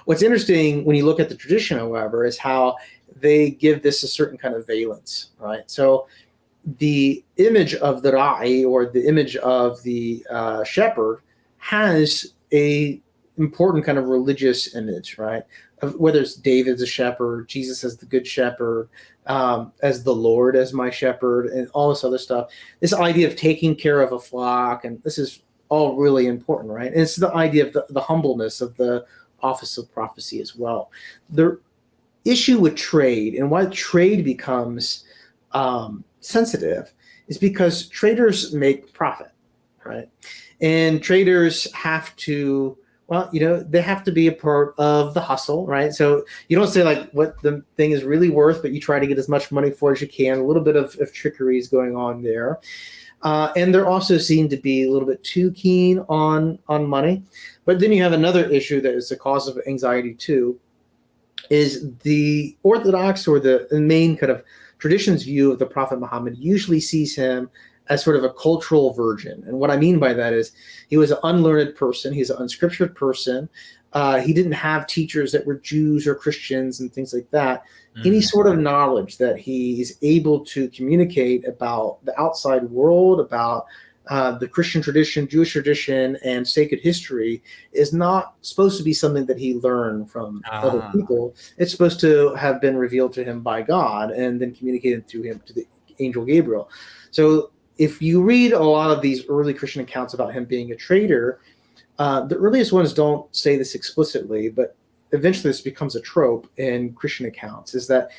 What's interesting when you look at the tradition, however, is how they give this a certain kind of valence, right? So the image of the Ra'i, or the image of the shepherd, has a important kind of religious image, right? Whether it's David's a shepherd, Jesus as the good shepherd, as the Lord as my shepherd, and all this other stuff. This idea of taking care of a flock, and this is all really important, right? And it's the idea of the humbleness of the office of prophecy as well. The issue with trade, and why trade becomes sensitive, is because traders make profit, right? And traders have to, they have to be a part of the hustle, right? So you don't say like what the thing is really worth, but you try to get as much money for as you can. A little bit of trickery is going on there. And they're also seen to be a little bit too keen on money. But then you have another issue that is the cause of anxiety too, is the Orthodox, or the main kind of tradition's view of the Prophet Muhammad usually sees him as sort of a cultural virgin. And what I mean by that is he was an unlearned person. He's an unscriptured person. He didn't have teachers that were Jews or Christians and things like that. Any sort of knowledge that he is able to communicate about the outside world, about the Christian tradition, Jewish tradition, and sacred history is not supposed to be something that he learned from other people. It's supposed to have been revealed to him by God and then communicated to him, to the angel Gabriel. So if you read a lot of these early Christian accounts about him being a trader, the earliest ones don't say this explicitly, but eventually this becomes a trope in Christian accounts, is that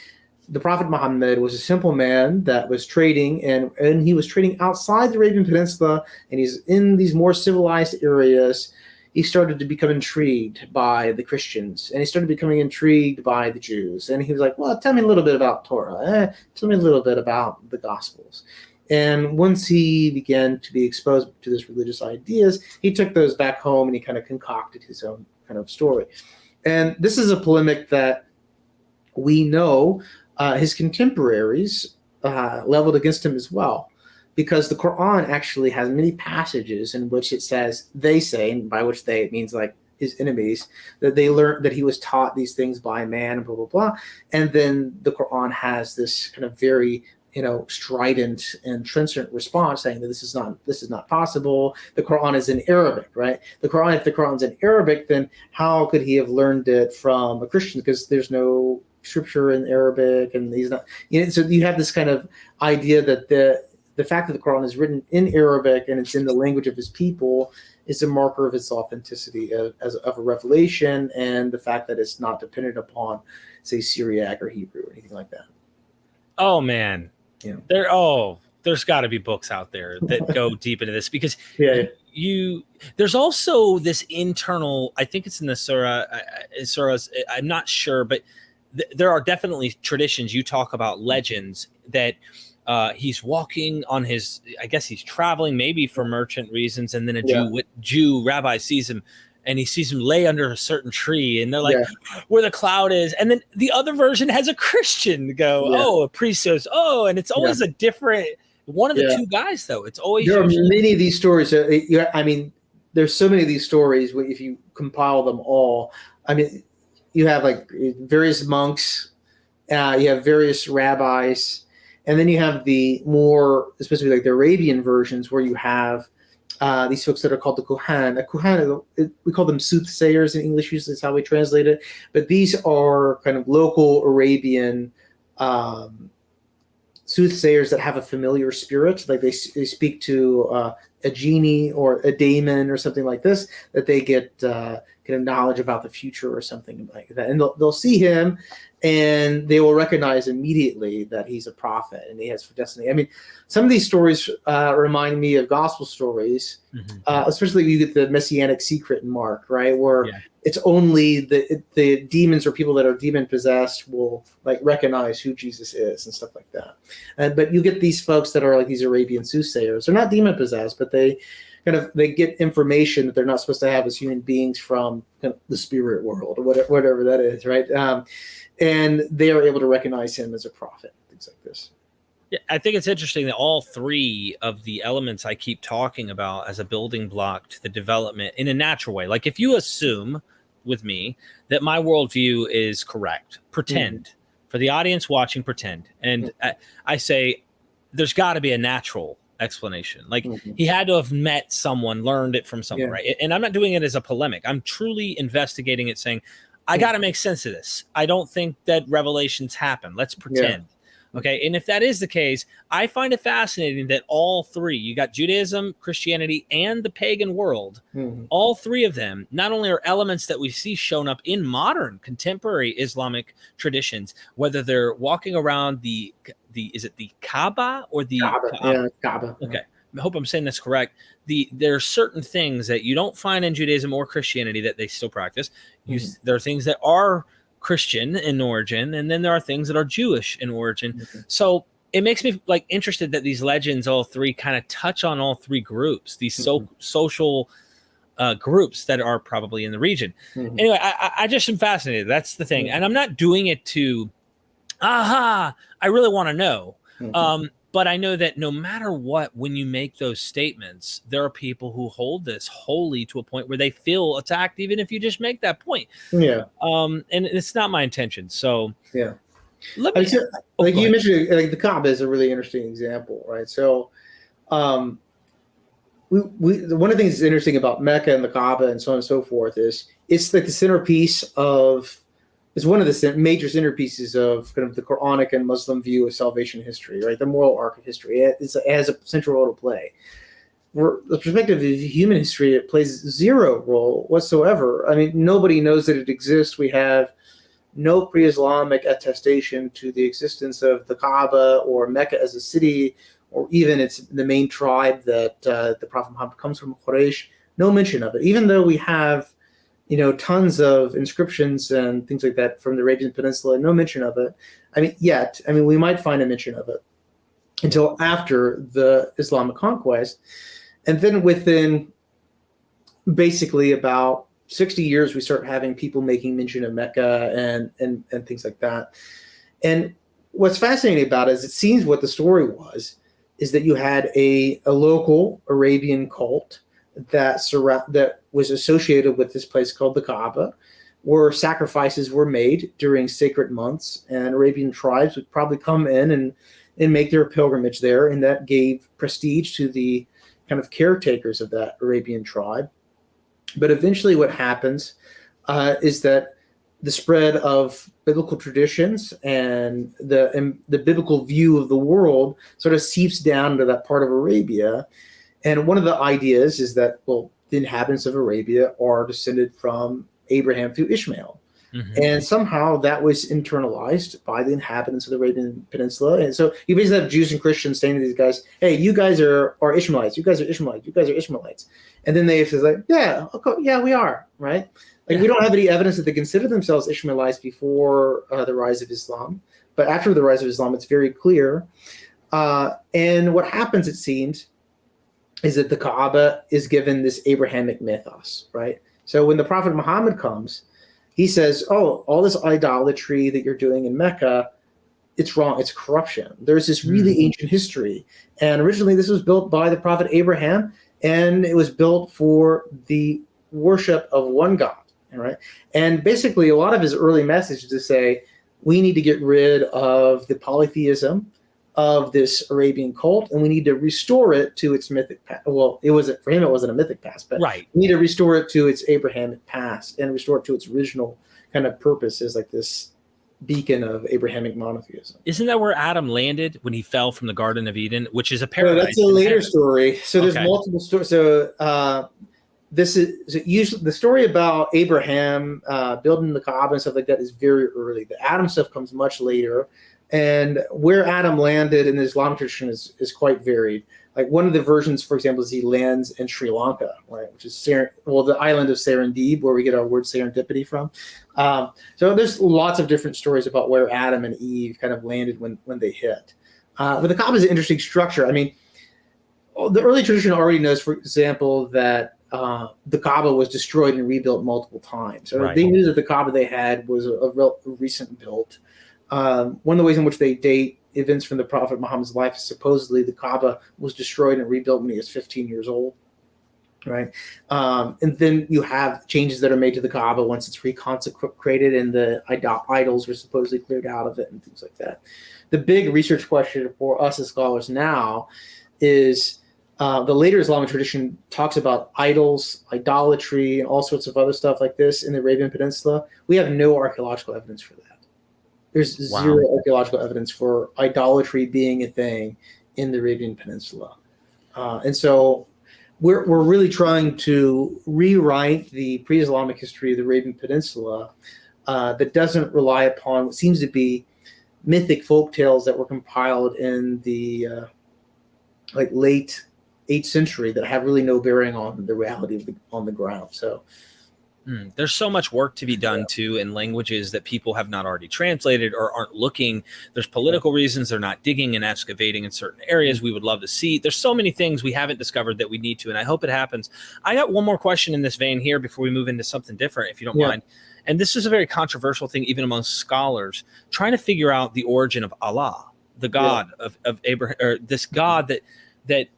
the Prophet Muhammad was a simple man that was trading, and he was trading outside the Arabian Peninsula, and he's in these more civilized areas. he started to become intrigued by the Christians, and he started becoming intrigued by the Jews. And he was like, well, tell me a little bit about Torah. Tell me a little bit about the Gospels. And once he began to be exposed to this religious ideas, he took those back home and he kind of concocted his own kind of story. And this is a polemic that we know his contemporaries leveled against him as well, because the Quran actually has many passages in which it says, they say, and by which they, it means like his enemies, that they learned that he was taught these things by man, blah, blah, blah. And then the Quran has this kind of very, strident and trenchant response saying that this is not possible. The Quran is in Arabic, right? If the Quran's in Arabic, then how could he have learned it from a Christian? Because there's no scripture in Arabic, and he's not, so you have this kind of idea that the fact that the Quran is written in Arabic and it's in the language of his people is a marker of its authenticity of a revelation, and the fact that it's not dependent upon, say, Syriac or Hebrew or anything like that.
Oh man, there's got to be books out there that go deep into this, because there's also this internal, I think it's in the surahs, I'm not sure, but there are definitely traditions. You talk about legends that he's walking on his, I guess he's traveling maybe for merchant reasons, and then a Jew rabbi sees him, and he sees him lay under a certain tree, and they're like, where the cloud is. And then the other version has a Christian go, a priest says, and it's always a different one of the two guys, though. It's always
there are many of these stories. I mean, there's so many of these stories. If you compile them all, I mean, you have like various monks, you have various rabbis, and then you have the more, especially like the Arabian versions, where you have these folks that are called the Kuhan. A Kuhan, we call them soothsayers in English, usually is how we translate it. But these are kind of local Arabian soothsayers that have a familiar spirit. Like they speak to a genie or a daemon or something like this, that they get kind of knowledge about the future or something like that. And they'll see him, and they will recognize immediately that he's a prophet and he has for destiny. I mean, some of these stories remind me of gospel stories, especially you get the messianic secret in Mark, right? Where it's only the demons or people that are demon possessed will like recognize who Jesus is and stuff like that. But you get these folks that are like these Arabian soothsayers. They're not demon possessed, but they get information that they're not supposed to have as human beings from kind of the spirit world or whatever that is, right? And they are able to recognize him as a prophet, things like this.
Yeah, I think it's interesting that all three of the elements I keep talking about as a building block to the development in a natural way. Like if you assume with me that my worldview is correct, pretend for the audience watching, pretend. And I say, there's got to be a natural explanation. Like he had to have met someone, learned it from someone, right? And I'm not doing it as a polemic. I'm truly investigating it, saying, I got to make sense of this. I don't think that revelations happen. Let's pretend. Okay. And if that is the case, I find it fascinating that all three, you got Judaism, Christianity, and the pagan world, all three of them not only are elements that we see shown up in modern contemporary Islamic traditions, whether they're walking around is it the Kaaba or the
Kaaba.
Okay. I hope I'm saying that's correct. There are certain things that you don't find in Judaism or Christianity that they still practice. There are things that are Christian in origin, and then there are things that are Jewish in origin. So it makes me like interested that these legends, all three, kind of touch on all three groups, these social groups that are probably in the region. Anyway, I just am fascinated. That's the thing. And I'm not doing it to, I really want to know. But I know that no matter what, when you make those statements, there are people who hold this wholly to a point where they feel attacked, even if you just make that point. And it's not my intention. So
you mentioned, like the Kaaba is a really interesting example, right? So, one of the things that's interesting about Mecca and the Kaaba and so on and so forth is it's like the centerpiece of. It's one of the major centerpieces of kind of the Quranic and Muslim view of salvation history, right? The moral arc of history. It has a central role to play. For the perspective of human history, it plays zero role whatsoever. I mean, nobody knows that it exists. We have no pre-Islamic attestation to the existence of the Kaaba or Mecca as a city, or even it's the main tribe that the Prophet Muhammad comes from, Quraysh. no mention of it, even though we have, tons of inscriptions and things like that from the Arabian Peninsula, no mention of it. We might find a mention of it until after the Islamic conquest. And then within basically about 60 years, we start having people making mention of Mecca and things like that. And what's fascinating about it is, it seems what the story was, is that you had a local Arabian cult that was associated with this place called the Kaaba, where sacrifices were made during sacred months, and Arabian tribes would probably come in and make their pilgrimage there, and that gave prestige to the kind of caretakers of that Arabian tribe. But eventually what happens is that the spread of biblical traditions and the biblical view of the world sort of seeps down into that part of Arabia. And one of the ideas is that, well, the inhabitants of Arabia are descended from Abraham through Ishmael. Mm-hmm. And somehow that was internalized by the inhabitants of the Arabian Peninsula. And so you basically have Jews and Christians saying to these guys, hey, you guys are Ishmaelites. You guys are Ishmaelites. You guys are Ishmaelites. And then they say, like, yeah, okay, yeah, we are, right? Like, we don't have any evidence that they consider themselves Ishmaelites before the rise of Islam. But after the rise of Islam, it's very clear. And what happens, it seems, is that the Kaaba is given this Abrahamic mythos, right? So when the Prophet Muhammad comes, he says, oh, all this idolatry that you're doing in Mecca, it's wrong. It's corruption. There's this really ancient history. And originally this was built by the Prophet Abraham, and it was built for the worship of one God, right? And basically a lot of his early message is to say, we need to get rid of the polytheism of this Arabian cult, and we need to restore it to its mythic past. Well, for him, it wasn't a mythic past, but
right.
We need to restore it to its Abrahamic past and restore it to its original kind of purpose as like this beacon of Abrahamic monotheism.
Isn't that where Adam landed when he fell from the Garden of Eden, which is a paradise?
That's a later story. So there's multiple stories. So this is usually the story about Abraham building the Kaaba and stuff like that is very early. The Adam stuff comes much later. And where Adam landed in the Islamic tradition is quite varied. Like one of the versions, for example, is he lands in Sri Lanka, right, which is the island of Serendib, where we get our word serendipity from. So there's lots of different stories about where Adam and Eve kind of landed when they hit. But the Kaaba is an interesting structure. I mean, the early tradition already knows, for example, that the Kaaba was destroyed and rebuilt multiple times. So They knew that the Kaaba they had was a recent built. One of the ways in which they date events from the Prophet Muhammad's life is supposedly the Kaaba was destroyed and rebuilt when he was 15 years old, right? And then you have changes that are made to the Kaaba once it's reconsecrated and the idols were supposedly cleared out of it and things like that. The big research question for us as scholars now is the later Islamic tradition talks about idols, idolatry, and all sorts of other stuff like this in the Arabian Peninsula. We have no archaeological evidence for that. There's zero archaeological evidence for idolatry being a thing in the Arabian Peninsula. And so we're really trying to rewrite the pre-Islamic history of the Arabian Peninsula that doesn't rely upon what seems to be mythic folk tales that were compiled in the late 8th century that have really no bearing on the reality on the ground. So
there's so much work to be done too in languages that people have not already translated or aren't looking. There's political reasons they're not digging and excavating in certain areas we would love to see. There's so many things we haven't discovered that we need to, and I hope it happens. I got one more question in this vein here before we move into something different, if you don't mind. And this is a very controversial thing, even among scholars, trying to figure out the origin of Allah, the God of Abraham, or this God that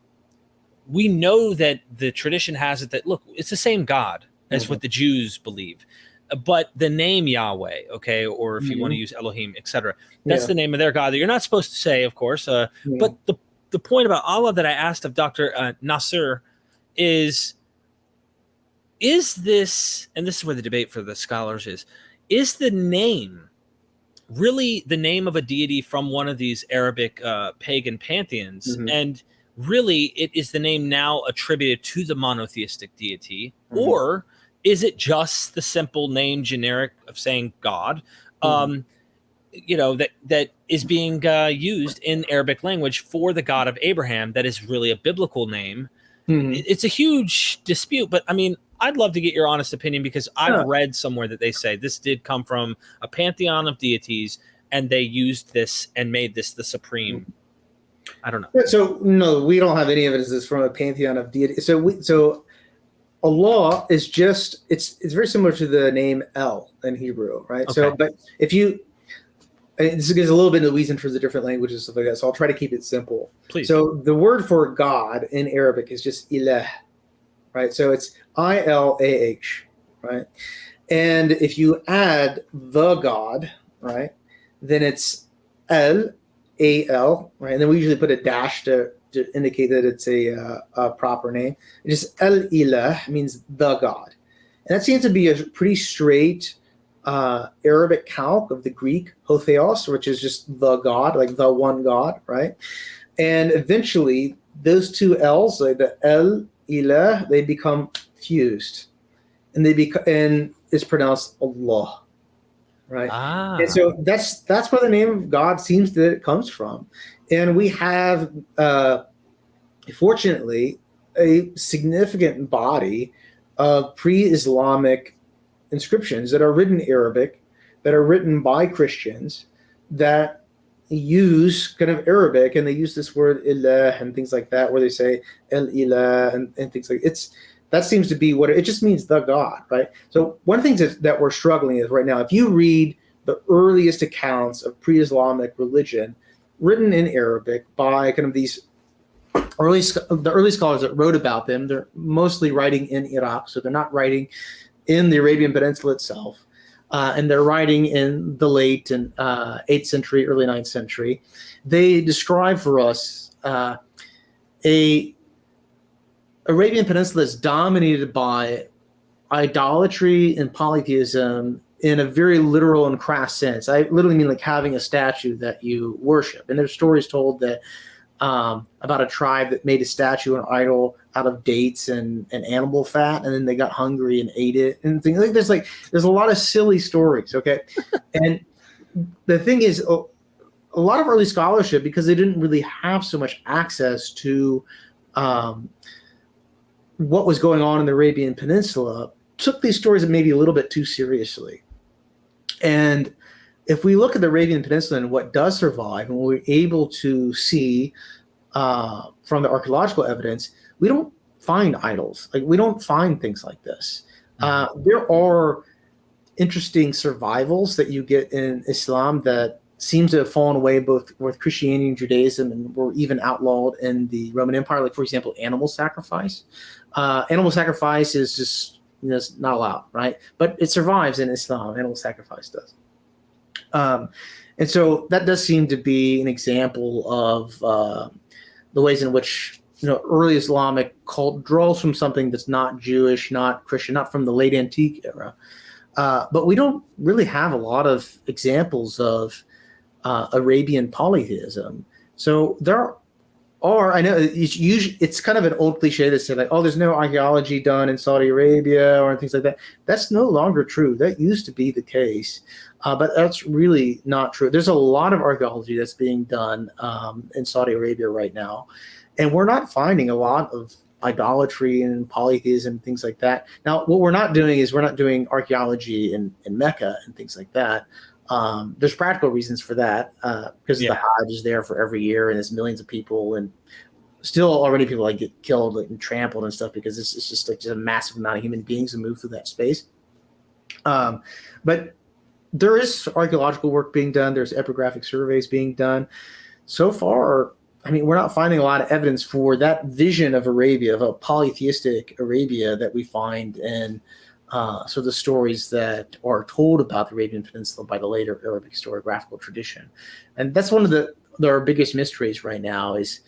we know that the tradition has it that, look, it's the same God as what the Jews believe, but the name Yahweh, okay, or if you want to use Elohim, etc., that's the name of their God that you're not supposed to say, of course. But the point about Allah that I asked of Dr. Nasser is this, and this is where the debate for the scholars is the name really the name of a deity from one of these Arabic pagan pantheons, and really it is the name now attributed to the monotheistic deity, or is it just the simple name generic of saying God, that is being used in Arabic language for the God of Abraham, that is really a biblical name, It's a huge dispute, but I mean, I'd love to get your honest opinion, because I've read somewhere that they say this did come from a pantheon of deities, and they used this and made this the supreme. I don't know.
So no, we don't have any evidence this from a pantheon of deities. So Allah is just it's very similar to the name El in Hebrew, right?
Okay.
So, but if you this gives a little bit of the reason for the different languages and stuff like that. So I'll try to keep it simple.
Please.
So the word for God in Arabic is just ilah, right? So it's ILAH, right? And if you add the God, right, then it's AL, right? And then we usually put a dash to indicate that it's a proper name. It's just al-ilah means the God. And that seems to be a pretty straight Arabic calque of the Greek hotheos, which is just the God, like the one God, right? And eventually those two L's, like the el-ilah, they become fused. And and it's pronounced Allah. Right. And so that's where the name of God seems that it comes from. And we have, fortunately, a significant body of pre-Islamic inscriptions that are written in Arabic, that are written by Christians, that use kind of Arabic, and they use this word ilah and things like that, where they say el-ilah and things like it's. That seems to be what it just means, the God, right? So one of the things that we're struggling is right now, if you read the earliest accounts of pre-Islamic religion written in Arabic by kind of these the early scholars that wrote about them, they're mostly writing in Iraq, so they're not writing in the Arabian Peninsula itself, and they're writing in the late 8th century, early 9th century. They describe for us a Arabian Peninsula is dominated by idolatry and polytheism in a very literal and crass sense. I literally mean like having a statue that you worship. And there's stories told that about a tribe that made a statue, an idol, out of dates and animal fat, and then they got hungry and ate it and things like there's a lot of silly stories. Okay, and the thing is, a lot of early scholarship, because they didn't really have so much access to what was going on in the Arabian Peninsula, took these stories maybe a little bit too seriously. And if we look at the Arabian Peninsula and what does survive, and we're able to see from the archaeological evidence, we don't find idols. Like, we don't find things like this. There are interesting survivals that you get in Islam that seems to have fallen away both with Christianity and Judaism, and were even outlawed in the Roman Empire. Like, for example, animal sacrifice. Animal sacrifice is just it's not allowed, right? But it survives in Islam. Animal sacrifice does. And so that does seem to be an example of the ways in which early Islamic cult draws from something that's not Jewish, not Christian, not from the late antique era. But we don't really have a lot of examples of Arabian polytheism. So there are, I know it's kind of an old cliche to say like, oh, there's no archaeology done in Saudi Arabia or things like that. That's no longer true. That used to be the case, but that's really not true. There's a lot of archaeology that's being done in Saudi Arabia right now, and we're not finding a lot of idolatry and polytheism and things like that. Now, what we're not doing is we're not doing archaeology in Mecca and things like that. There's practical reasons for that because the Hajj is there for every year, and there's millions of people, and still already people like get killed and trampled and stuff because it's just like just a massive amount of human beings who move through that space. But there is archaeological work being done. There's epigraphic surveys being done. So far, I mean, we're not finding a lot of evidence for that vision of Arabia, of a polytheistic Arabia that we find in so the stories that are told about the Arabian Peninsula by the later Arabic historiographical tradition. And that's one of our biggest mysteries right now is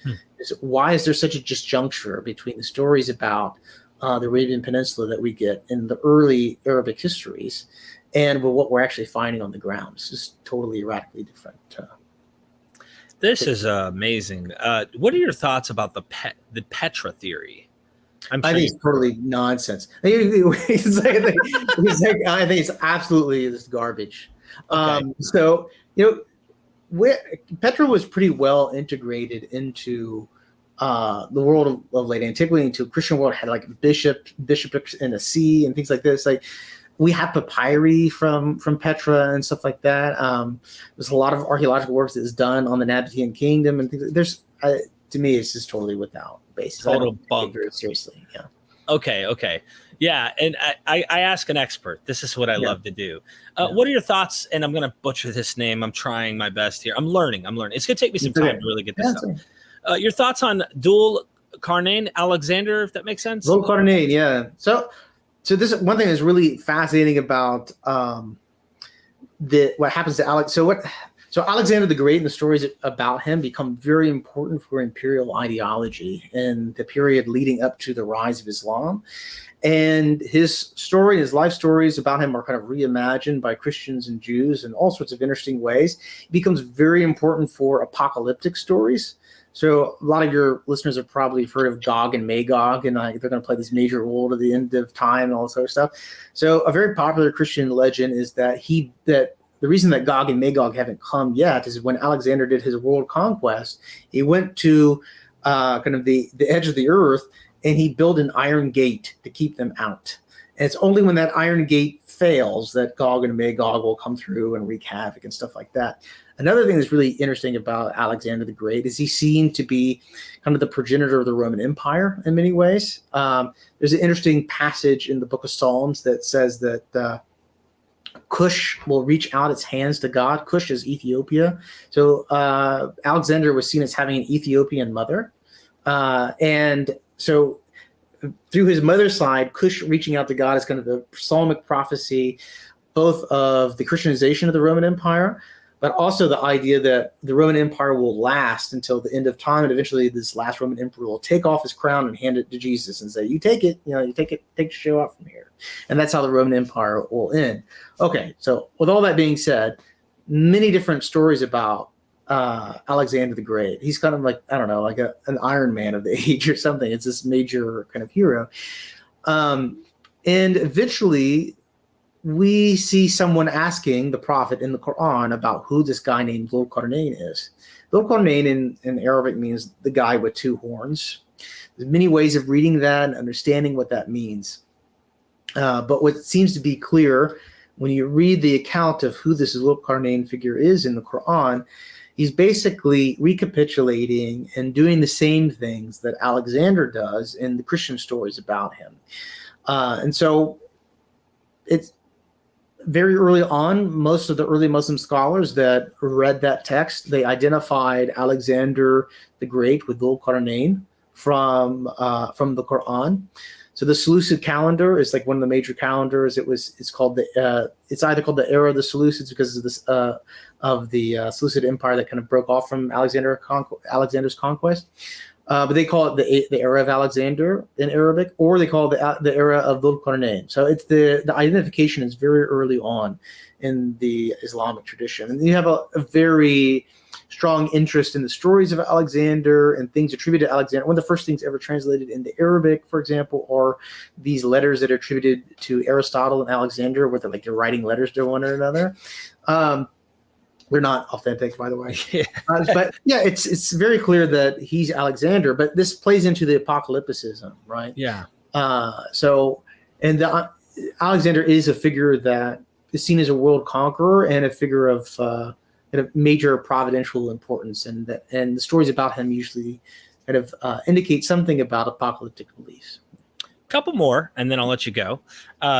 why is there such a disjuncture between the stories about the Arabian Peninsula that we get in the early Arabic histories and what we're actually finding on the ground? It's just totally radically different.
This is amazing. What are your thoughts about the Petra theory? I think
it's totally nonsense. I think it's absolutely garbage.
Okay.
So Petra was pretty well integrated into the world of late antiquity into a Christian world had like bishoprics in the sea and things like this. Like we have papyri from Petra and stuff like that. There's a lot of archaeological work that is done on the Nabatean kingdom and things. There's to me, it's just totally without basis.
Total bunk.
Very seriously, yeah.
Okay. Yeah, and I ask an expert. This is what I love to do. What are your thoughts? And I'm going to butcher this name. I'm trying my best here. I'm learning. It's going to take me some time to really get this up. Your thoughts on Dhul, Qarnayn, Alexander, if that makes sense?
Dhul, Qarnayn, yeah. So this one thing that's really fascinating about what happens to Alex. So Alexander the Great and the stories about him become very important for imperial ideology in the period leading up to the rise of Islam. And his story, his life stories about him are kind of reimagined by Christians and Jews in all sorts of interesting ways. It becomes very important for apocalyptic stories. So a lot of your listeners have probably heard of Gog and Magog, and they're going to play this major role at the end of time and all this other stuff. So a very popular Christian legend is that the reason that Gog and Magog haven't come yet is when Alexander did his world conquest, he went to kind of the edge of the earth, and he built an iron gate to keep them out. And it's only when that iron gate fails that Gog and Magog will come through and wreak havoc and stuff like that. Another thing that's really interesting about Alexander the Great is he seemed to be kind of the progenitor of the Roman Empire in many ways. There's an interesting passage in the book of Psalms that says that Cush will reach out its hands to God. Cush is Ethiopia. So Alexander was seen as having an Ethiopian mother. And so through his mother's side, Cush reaching out to God is kind of the psalmic prophecy, both of the Christianization of the Roman Empire, but also the idea that the Roman Empire will last until the end of time, and eventually this last Roman emperor will take off his crown and hand it to Jesus and say, "You take it, take the show out from here." And that's how the Roman Empire will end. Okay, so with all that being said, many different stories about Alexander the Great. He's kind of like, I don't know, like an Iron Man of the age or something. It's this major kind of hero. And eventually we see someone asking the prophet in the Quran about who this guy named Dhul Qarnayn is. Dhul Qarnayn in Arabic means the guy with two horns. There's many ways of reading that and understanding what that means. But what seems to be clear when you read the account of who this Dhul Qarnayn figure is in the Quran, he's basically recapitulating and doing the same things that Alexander does in the Christian stories about him. And so it's very early on, most of the early Muslim scholars that read that text, they identified Alexander the Great with Dhul Qarnayn from the Quran. So the Seleucid calendar is like one of the major calendars. It's called it's either called the era of the Seleucids because of this of the Seleucid Empire that kind of broke off from Alexander's conquest. But they call it the era of Alexander in Arabic, or they call it the era of Dhul Qarnayn. So it's the identification is very early on in the Islamic tradition, and you have a very strong interest in the stories of Alexander and things attributed to Alexander. One of the first things ever translated into Arabic, for example, are these letters that are attributed to Aristotle and Alexander, where they're writing letters to one another. They're not authentic, by the way. But yeah, it's very clear that he's Alexander, but this plays into the apocalypticism, right?
Yeah.
Alexander is a figure that is seen as a world conqueror and a figure of major providential importance, and the stories about him usually kind of indicate something about apocalyptic beliefs.
Couple more and then I'll let you go.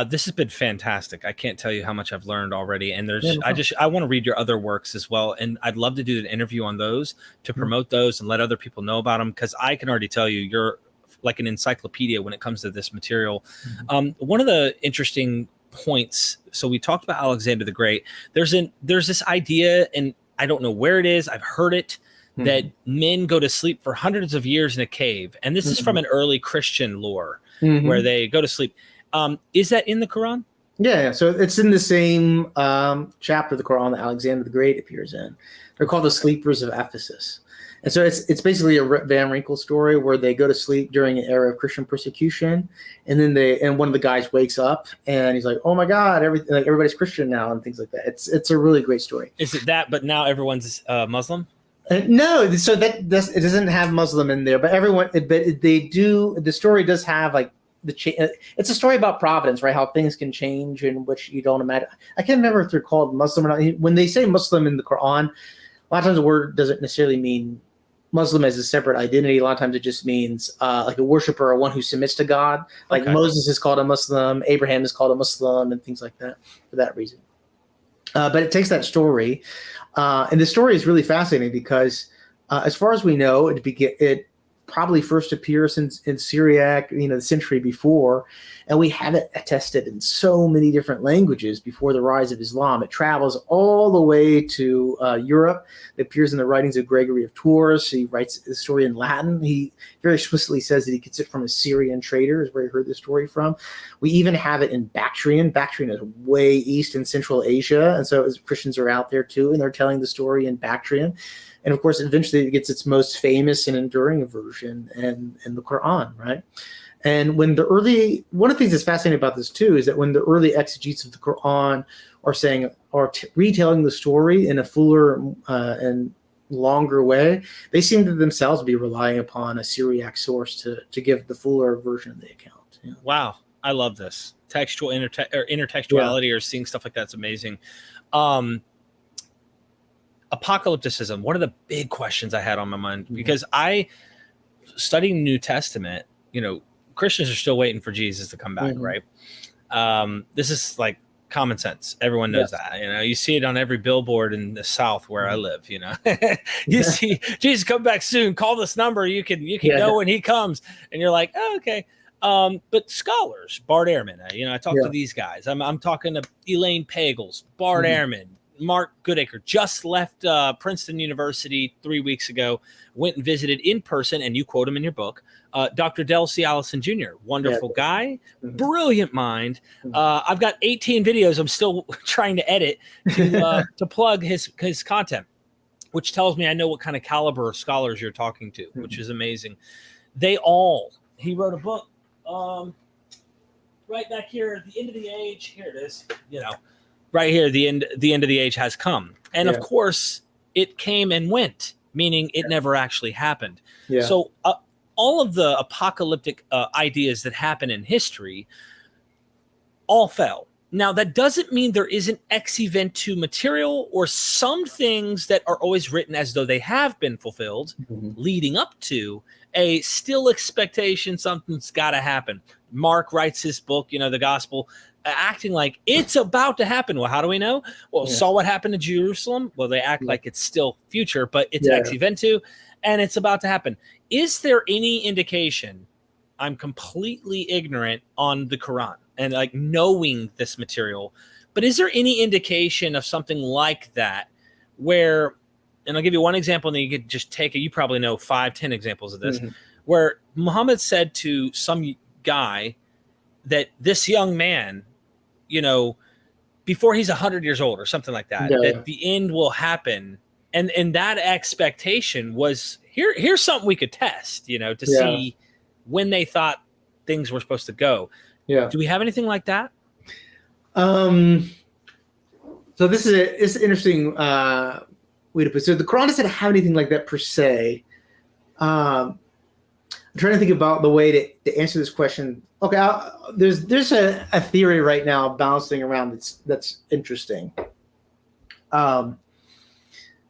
This has been fantastic. I can't tell you how much I've learned already, and I want to read your other works as well, and I'd love to do an interview on those to promote those and let other people know about them, because I can already tell you you're like an encyclopedia when it comes to this material. One of the interesting points, so we talked about Alexander the Great. There's this idea, and I don't know where it is, I've heard it, that men go to sleep for hundreds of years in a cave, and this is from an early Christian lore where they go to sleep. Is that in the Quran?
Yeah, so it's in the same chapter of the Quran that Alexander the Great appears in. They're called the sleepers of Ephesus. And so it's basically a Rip Van Winkle story where they go to sleep during an era of Christian persecution, and then one of the guys wakes up and he's like, "Oh my God, everybody's Christian now," and things like that. It's a really great story.
Is it that? But now everyone's Muslim.
No, so it doesn't have Muslim in there, but they do. The story does have like it's a story about providence, right? How things can change in which you don't imagine. I can't remember if they're called Muslim or not. When they say Muslim in the Quran, a lot of times the word doesn't necessarily mean Muslim as a separate identity. A lot of times it just means like a worshiper or one who submits to God. Like Moses is called a Muslim, Abraham is called a Muslim, and things like that for that reason. But it takes that story, and the story is really fascinating because, as far as we know, it probably first appears in Syriac, the century before, and we have it attested in so many different languages before the rise of Islam. It travels all the way to Europe. It appears in the writings of Gregory of Tours. He writes the story in Latin. He very explicitly says that he gets it from a Syrian trader, is where he heard the story from. We even have it in Bactrian. Bactrian is way east in Central Asia, and so Christians are out there too, and they're telling the story in Bactrian. And of course, eventually it gets its most famous and enduring version in the Quran, right? And one of the things that's fascinating about this too is that when the early exegetes of the Quran are retelling the story in a fuller and longer way, they seem to themselves be relying upon a Syriac source to give the fuller version of the account. Yeah.
Wow, I love this textual intertextuality, or seeing stuff like that's amazing. Apocalypticism, one of the big questions I had on my mind, because I studying New Testament, Christians are still waiting for Jesus to come back, right? This is like common sense. Everyone knows that. You see it on every billboard in the South where I live. You see Jesus come back soon. Call this number. You can know when he comes, and you're like, oh, okay. But scholars, Bart Ehrman, I talk to these guys. I'm talking to Elaine Pagels, Bart Ehrman, Mark Goodacre, just left Princeton University 3 weeks ago, went and visited in person, and you quote him in your book, Dr. Del C. Allison Jr., wonderful guy, brilliant mind. I've got 18 videos I'm still trying to edit to plug his content, which tells me I know what kind of caliber of scholars you're talking to, which is amazing. He wrote a book right back here at the end of the age. Here it is, right here, the end of the age has come. And of course, it came and went, meaning it never actually happened. Yeah. So all of the apocalyptic ideas that happen in history all fell. Now, that doesn't mean there isn't ex eventu material or some things that are always written as though they have been fulfilled, leading up to a still expectation something's got to happen. Mark writes his book, the gospel, acting like it's about to happen. Well, how do we know? Well, saw what happened to Jerusalem. Well, they act like it's still future, but it's ex eventu, and it's about to happen. Is there any indication? I'm completely ignorant on the Quran and like knowing this material, but is there any indication of something like that where, and I'll give you one example and then you could just take it. You probably know 5-10 examples of this, where Muhammad said to some guy that this young man, before he's 100 years old or something like that, that the end will happen. And that expectation was here's something we could test, to see when they thought things were supposed to go. Yeah. Do we have anything like that?
So this is an interesting way to put it. So the Quran doesn't have anything like that per se. I'm trying to think about the way to answer this question. Okay, there's a theory right now bouncing around that's interesting.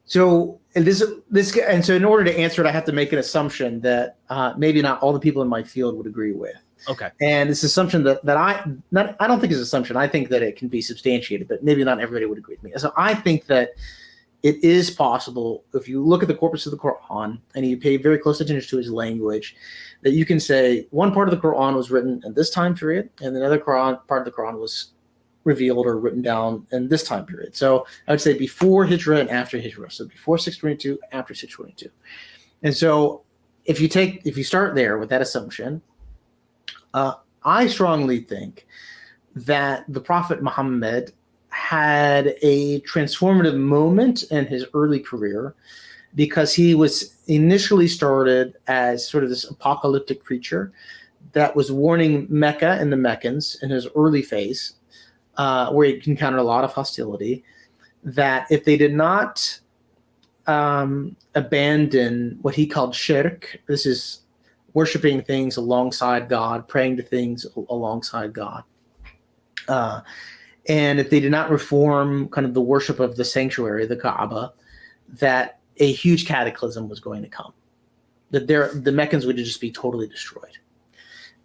So in order to answer it, I have to make an assumption that maybe not all the people in my field would agree with.
Okay.
And this assumption that I don't think is an assumption. I think that it can be substantiated, but maybe not everybody would agree with me. So I think that it is possible, if you look at the corpus of the Quran and you pay very close attention to its language, that you can say one part of the Quran was written in this time period, and another part of the Quran was revealed or written down in this time period. So I would say before Hijra and after Hijra. So before 622, after 622. And so if you start there with that assumption, I strongly think that the Prophet Muhammad had a transformative moment in his early career because he was initially started as sort of this apocalyptic preacher that was warning Mecca and the Meccans in his early phase, where he encountered a lot of hostility, that if they did not abandon what he called shirk. This is worshiping things alongside God, praying to things alongside God. And if they did not reform kind of the worship of the sanctuary, the Kaaba, that a huge cataclysm was going to come, that the Meccans would just be totally destroyed.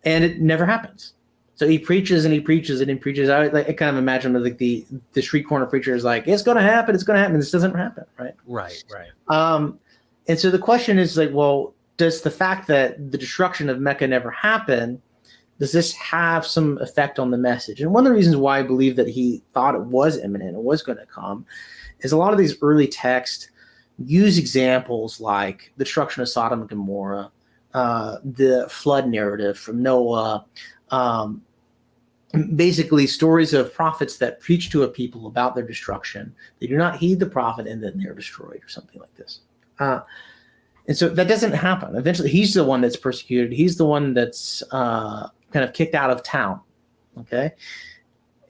And it never happens. So he preaches and he preaches and he preaches. I kind of imagine like the street corner preacher is like, it's going to happen. It's going to happen. This doesn't happen. Right.
Right.
And so the question is like, well, does the fact that the destruction of Mecca never happened, does this have some effect on the message? And one of the reasons why I believe that he thought it was imminent and was going to come is a lot of these early texts use examples like the destruction of Sodom and Gomorrah, the flood narrative from Noah, basically stories of prophets that preach to a people about their destruction. They do not heed the prophet and then they're destroyed or something like this. And so that doesn't happen. Eventually, he's the one that's persecuted. He's the one that's kind of kicked out of town. Okay.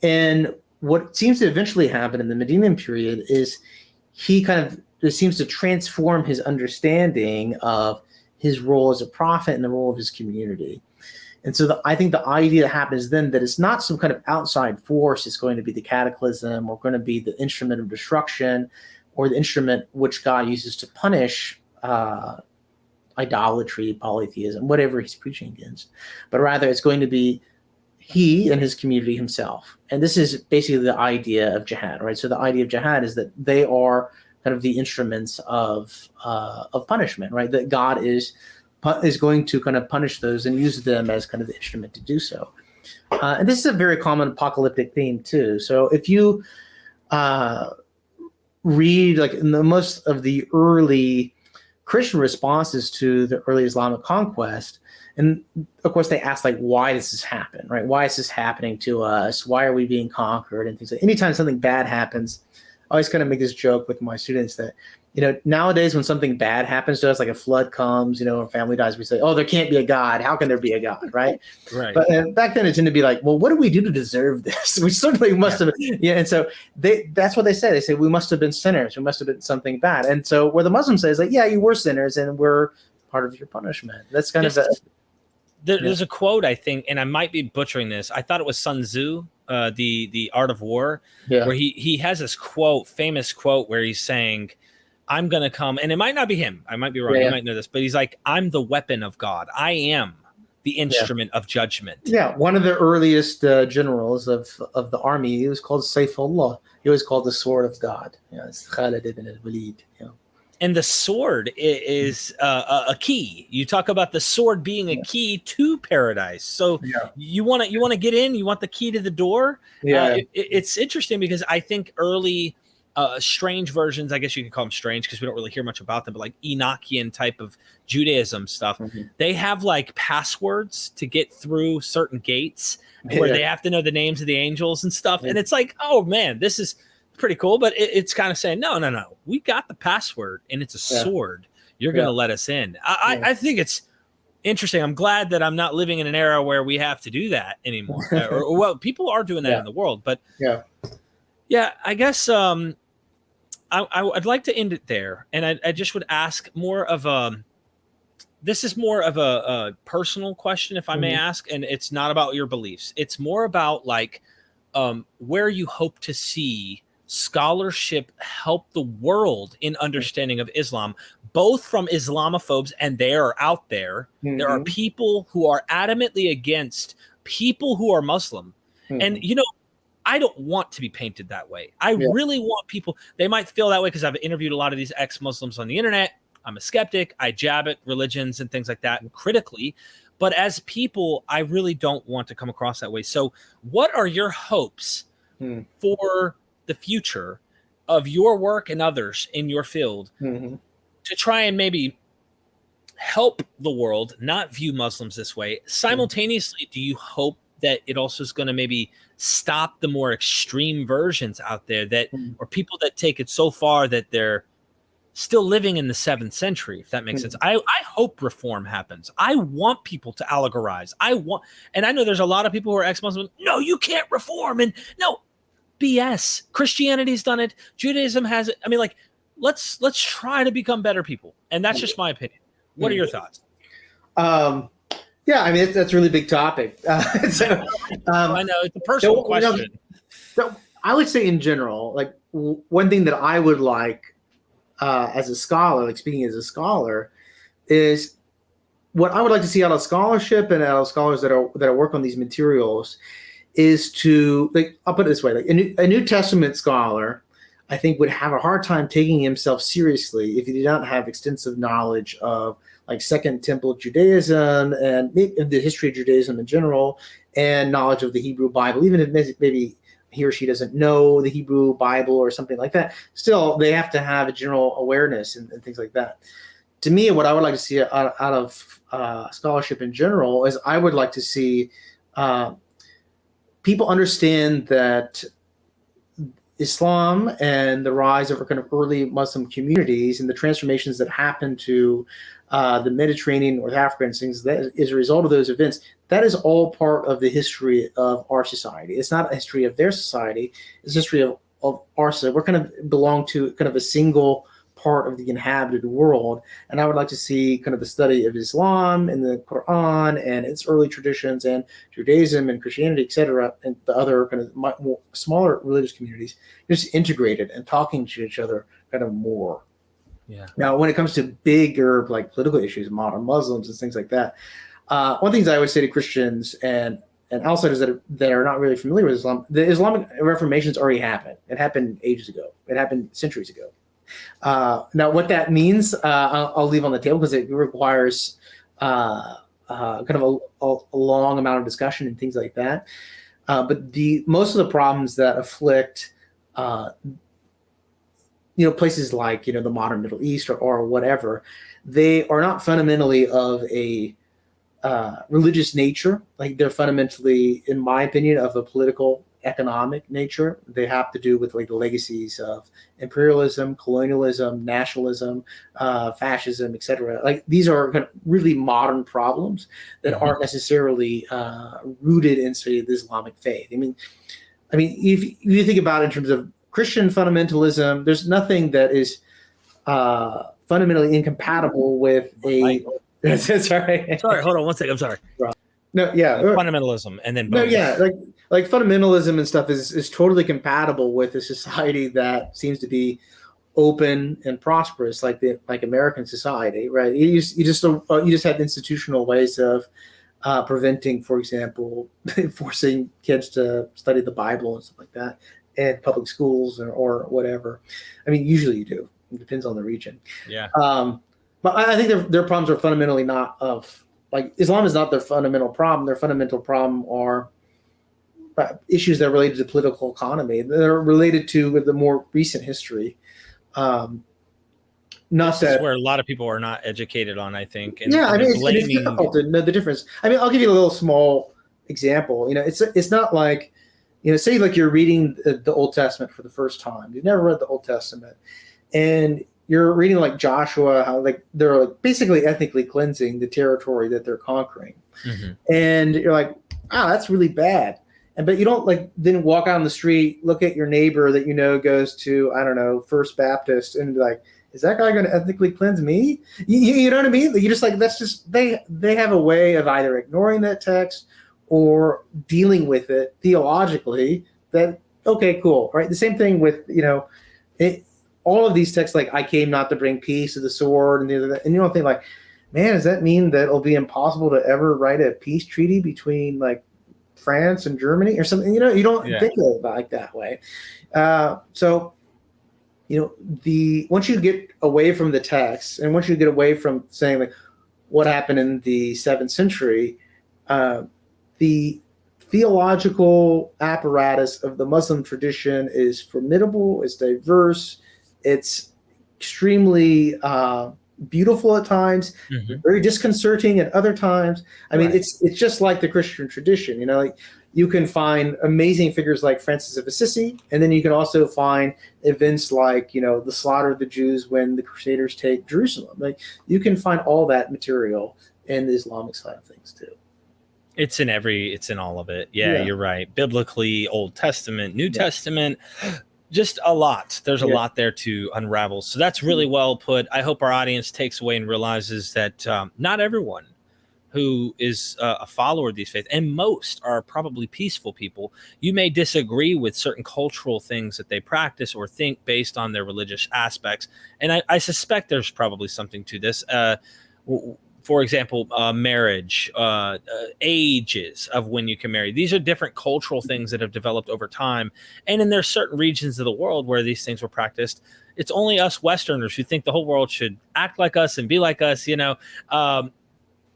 And what seems to eventually happen in the Medinan period is he kind of seems to transform his understanding of his role as a prophet and the role of his community. And so I think the idea that happens then that it's not some kind of outside force, it's going to be the cataclysm or going to be the instrument of destruction or the instrument which God uses to punish idolatry, polytheism, whatever he's preaching against. But rather it's going to be he and his community himself. And this is basically the idea of jihad, right? So the idea of jihad is that they are kind of the instruments of punishment, right? That God is going to kind of punish those and use them as kind of the instrument to do so. And this is a very common apocalyptic theme too. So if you read like in the most of the early Christian responses to the early Islamic conquest, and of course they ask like, why does this happen, right? Why is this happening to us? Why are we being conquered and things like that. Anytime something bad happens, I always kind of make this joke with my students that, nowadays when something bad happens to us, like a flood comes, or family dies, we say, oh, there can't be a God. How can there be a God, right?
Right.
But back then it tended to be like, well, what did we do to deserve this? We certainly must have. Yeah. And so that's what they say. They say we must have been sinners. We must have been something bad. And so where the Muslim says like, yeah, you were sinners and we're part of your punishment. That's kind of
there's a quote, I think, and I might be butchering this. I thought it was Sun Tzu, the Art of War, where he has this famous quote where he's saying, I'm going to come, and it might not be him. I might be wrong. You might know this, but he's like, I'm the weapon of God. I am the instrument of judgment. Yeah.
One of the earliest generals of the army, he was called Saifullah. He was called the sword of God. It's Khalid ibn al-Walid.
And the sword is a key. You talk about the sword being a key to paradise. So you want to get in. You want the key to the door. It's interesting because I think early strange versions, I guess you could call them strange because we don't really hear much about them, but like Enochian type of Judaism stuff, they have like passwords to get through certain gates where they have to know the names of the angels and stuff. And it's like, oh man, this is pretty cool, but it's kind of saying, no, we got the password and it's a sword. You're going to let us in. I think it's interesting. I'm glad that I'm not living in an era where we have to do that anymore. or well, people are doing that in the world, but I guess I'd like to end it there. And I just would ask more of this is more of a personal question, if I may ask, and it's not about your beliefs. It's more about like where you hope to see scholarship help the world in understanding of Islam, both from Islamophobes, and they are out there. There are people who are adamantly against people who are Muslim. And, I don't want to be painted that way. I really want people, they might feel that way because I've interviewed a lot of these ex-Muslims on the internet. I'm a skeptic. I jab at religions and things like that critically. But as people, I really don't want to come across that way. So what are your hopes for the future of your work and others in your field to try and maybe help the world not view Muslims this way? Simultaneously, do you hope that it also is going to maybe stop the more extreme versions out there that or people that take it so far that they're still living in the 7th century, if that makes sense? I hope reform happens. I want people to allegorize. And I know there's a lot of people who are ex-Muslim. No, you can't reform. And no, BS. Christianity's done it. Judaism has it. I mean, like, let's try to become better people. And that's just my opinion. What are your thoughts?
Yeah, I mean, that's a really big topic. So,
I know it's a personal question.
So I would say in general, like one thing that I would like as a scholar, like speaking as a scholar, is what I would like to see out of scholarship and out of scholars that are work on these materials is to, like, I'll put it this way, like a New Testament scholar, I think, would have a hard time taking himself seriously if he did not have extensive knowledge of like Second Temple Judaism and the history of Judaism in general, and knowledge of the Hebrew Bible, even if maybe he or she doesn't know the Hebrew Bible or something like that. Still, they have to have a general awareness and things like that. To me, what I would like to see out of scholarship in general is I would like to see people understand that Islam and the rise of kind of early Muslim communities and the transformations that happened to the Mediterranean, North Africa, and things that is a result of those events, that is all part of the history of our society. It's not a history of their society. It's a history of our society. We're kind of belong to kind of a single part of the inhabited world. And I would like to see kind of the study of Islam and the Quran and its early traditions and Judaism and Christianity, etc., and the other kind of more smaller religious communities just integrated and talking to each other kind of more.
Yeah.
Now, when it comes to bigger like political issues, modern Muslims and things like that, one thing I would say to Christians and outsiders that are not really familiar with Islam, the Islamic Reformation's already happened. It happened ages ago. It happened centuries ago. Now, what that means, I'll leave on the table because it requires kind of a long amount of discussion and things like that. But most of the problems that afflict places like, the modern Middle East or whatever, they are not fundamentally of a religious nature. Like, they're fundamentally, in my opinion, of a political, economic nature. They have to do with like the legacies of imperialism, colonialism, nationalism, fascism, etc. Like, these are kind of really modern problems that aren't necessarily rooted in, say, the Islamic faith. I mean, if you think about it in terms of Christian fundamentalism, there's nothing that is fundamentally incompatible with a. Sorry,
hold on one second. I'm sorry.
No, yeah,
fundamentalism, and then boom.
No, yeah, like fundamentalism and stuff is totally compatible with a society that seems to be open and prosperous, like American society, right? You just have institutional ways of preventing, for example, forcing kids to study the Bible and stuff like that at public schools or whatever. I mean, usually you do. It depends on the region.
Yeah.
But I think their problems are fundamentally not of, like, Islam is not their fundamental problem. Their fundamental problem are issues that are related to political economy. They're related to the more recent history.
This is where a lot of people are not educated on, I think.
And it's difficult to know the difference. I mean, I'll give you a little small example. It's not like, say like you're reading the Old Testament for the first time. You've never read the Old Testament, and you're reading like Joshua, how like they're like basically ethnically cleansing the territory that they're conquering, and you're like, that's really bad. But you don't like then walk out on the street, look at your neighbor that goes to, I don't know, First Baptist, and be like, is that guy going to ethnically cleanse me? You know what I mean? You just like, that's just they have a way of either ignoring that text or dealing with it theologically. That okay, cool, right? The same thing with all of these texts, like I came not to bring peace to the sword, and you don't think like, man, does that mean that it'll be impossible to ever write a peace treaty between like France and Germany or something? You don't think of it like that way. So once you get away from the text and once you get away from saying like what happened in the 7th century, the theological apparatus of the Muslim tradition is formidable, it's diverse, it's extremely beautiful at times, very disconcerting at other times. I mean, it's just like the Christian tradition. Like you can find amazing figures like Francis of Assisi, and then you can also find events like the slaughter of the Jews when the Crusaders take Jerusalem. Like you can find all that material in the Islamic side of things too.
It's in all of it. Yeah, you're right. Biblically, Old Testament, New Testament. Just a lot. There's a
Yeah.
lot there to unravel. So that's really well put. I hope our audience takes away and realizes that not everyone who is a follower of these faiths, and most are probably peaceful people. You may disagree with certain cultural things that they practice or think based on their religious aspects. And I suspect there's probably something to this. For example, marriage, ages of when you can marry. These are different cultural things that have developed over time. And in there's certain regions of the world where these things were practiced. It's only us Westerners who think the whole world should act like us and be like us,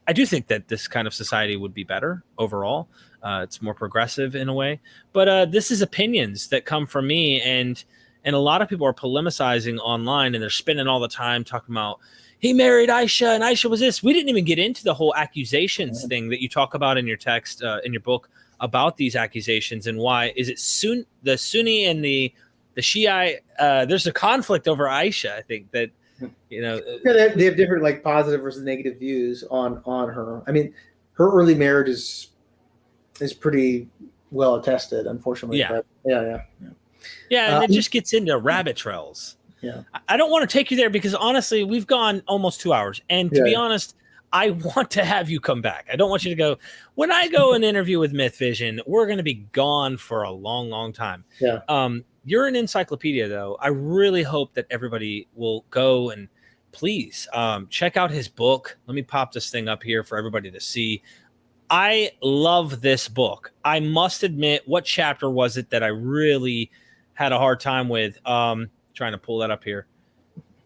I do think that this kind of society would be better overall. It's more progressive in a way. But this is opinions that come from me. And a lot of people are polemicizing online, and they're spending all the time talking about, he married Aisha and Aisha was this. We didn't even get into the whole accusations thing that you talk about in your text, in your book, about these accusations and why. Is it the Sunni and the Shiite? There's a conflict over Aisha, I think, that,
Yeah, they have different like positive versus negative views on her. I mean, her early marriage is pretty well attested, unfortunately.
Yeah.
But
yeah, and it just gets into rabbit trails.
Yeah.
I don't want to take you there because honestly, we've gone almost 2 hours. And to be honest, I want to have you come back. I don't want you to go, when I go and interview with MythVision, we're going to be gone for a long, long time.
Yeah.
You're an encyclopedia, though. I really hope that everybody will go and please check out his book. Let me pop this thing up here for everybody to see. I love this book. I must admit, what chapter was it that I really had a hard time with? Trying to pull that up here.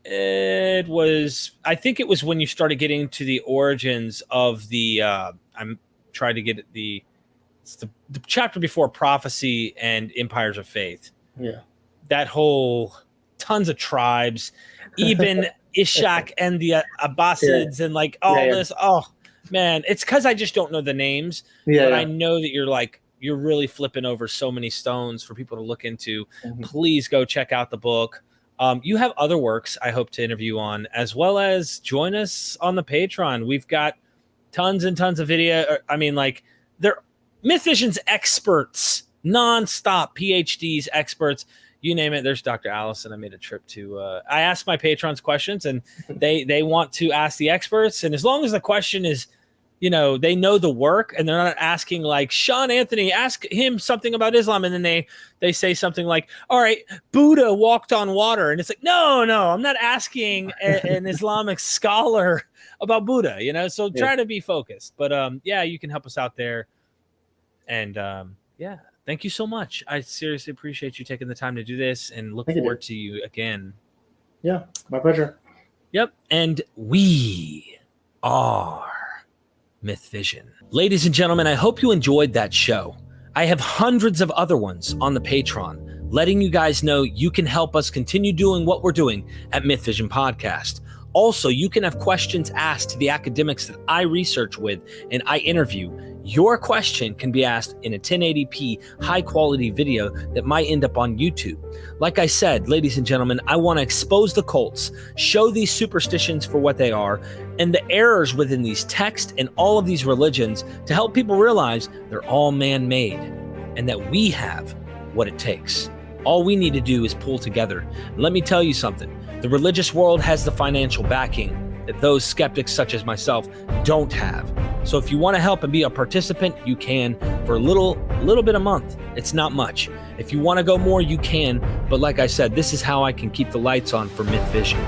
I think it was when you started getting to the origins of the, I'm trying to get it's the chapter before prophecy and empires of faith.
Yeah.
That whole tons of tribes, even Ishaq and the Abbasids and like all this. Oh man, it's because I just don't know the names. But I know that you're really flipping over so many stones for people to look into. Mm-hmm. Please go check out the book. You have other works I hope to interview on, as well as join us on the Patreon. We've got tons and tons of video. I mean, like, they're MythVision's experts, nonstop PhDs, experts, you name it. There's Dr. Allison. I made a trip to, I asked my patrons questions, and they want to ask the experts. And as long as the question is, they know the work, and they're not asking like, Sean Anthony, ask him something about Islam. And then they say something like, all right, Buddha walked on water. And it's like, no, I'm not asking an Islamic scholar about Buddha, so try to be focused. But you can help us out there. And thank you so much. I seriously appreciate you taking the time to do this, and look forward to you again.
Yeah, my pleasure.
Yep. And we are MythVision. Ladies and gentlemen, I hope you enjoyed that show. I have hundreds of other ones on the Patreon, letting you guys know you can help us continue doing what we're doing at MythVision Podcast. Also, you can have questions asked to the academics that I research with and I interview. Your question can be asked in a 1080p high quality video that might end up on YouTube. Like I said, ladies and gentlemen, I want to expose the cults, show these superstitions for what they are, and the errors within these texts and all of these religions to help people realize they're all man-made and that we have what it takes. All we need to do is pull together. And let me tell you something. The religious world has the financial backing that those skeptics such as myself don't have. So if you want to help and be a participant, you can for a little bit a month. It's not much. If you want to go more, you can. But like I said, this is how I can keep the lights on for MythVision.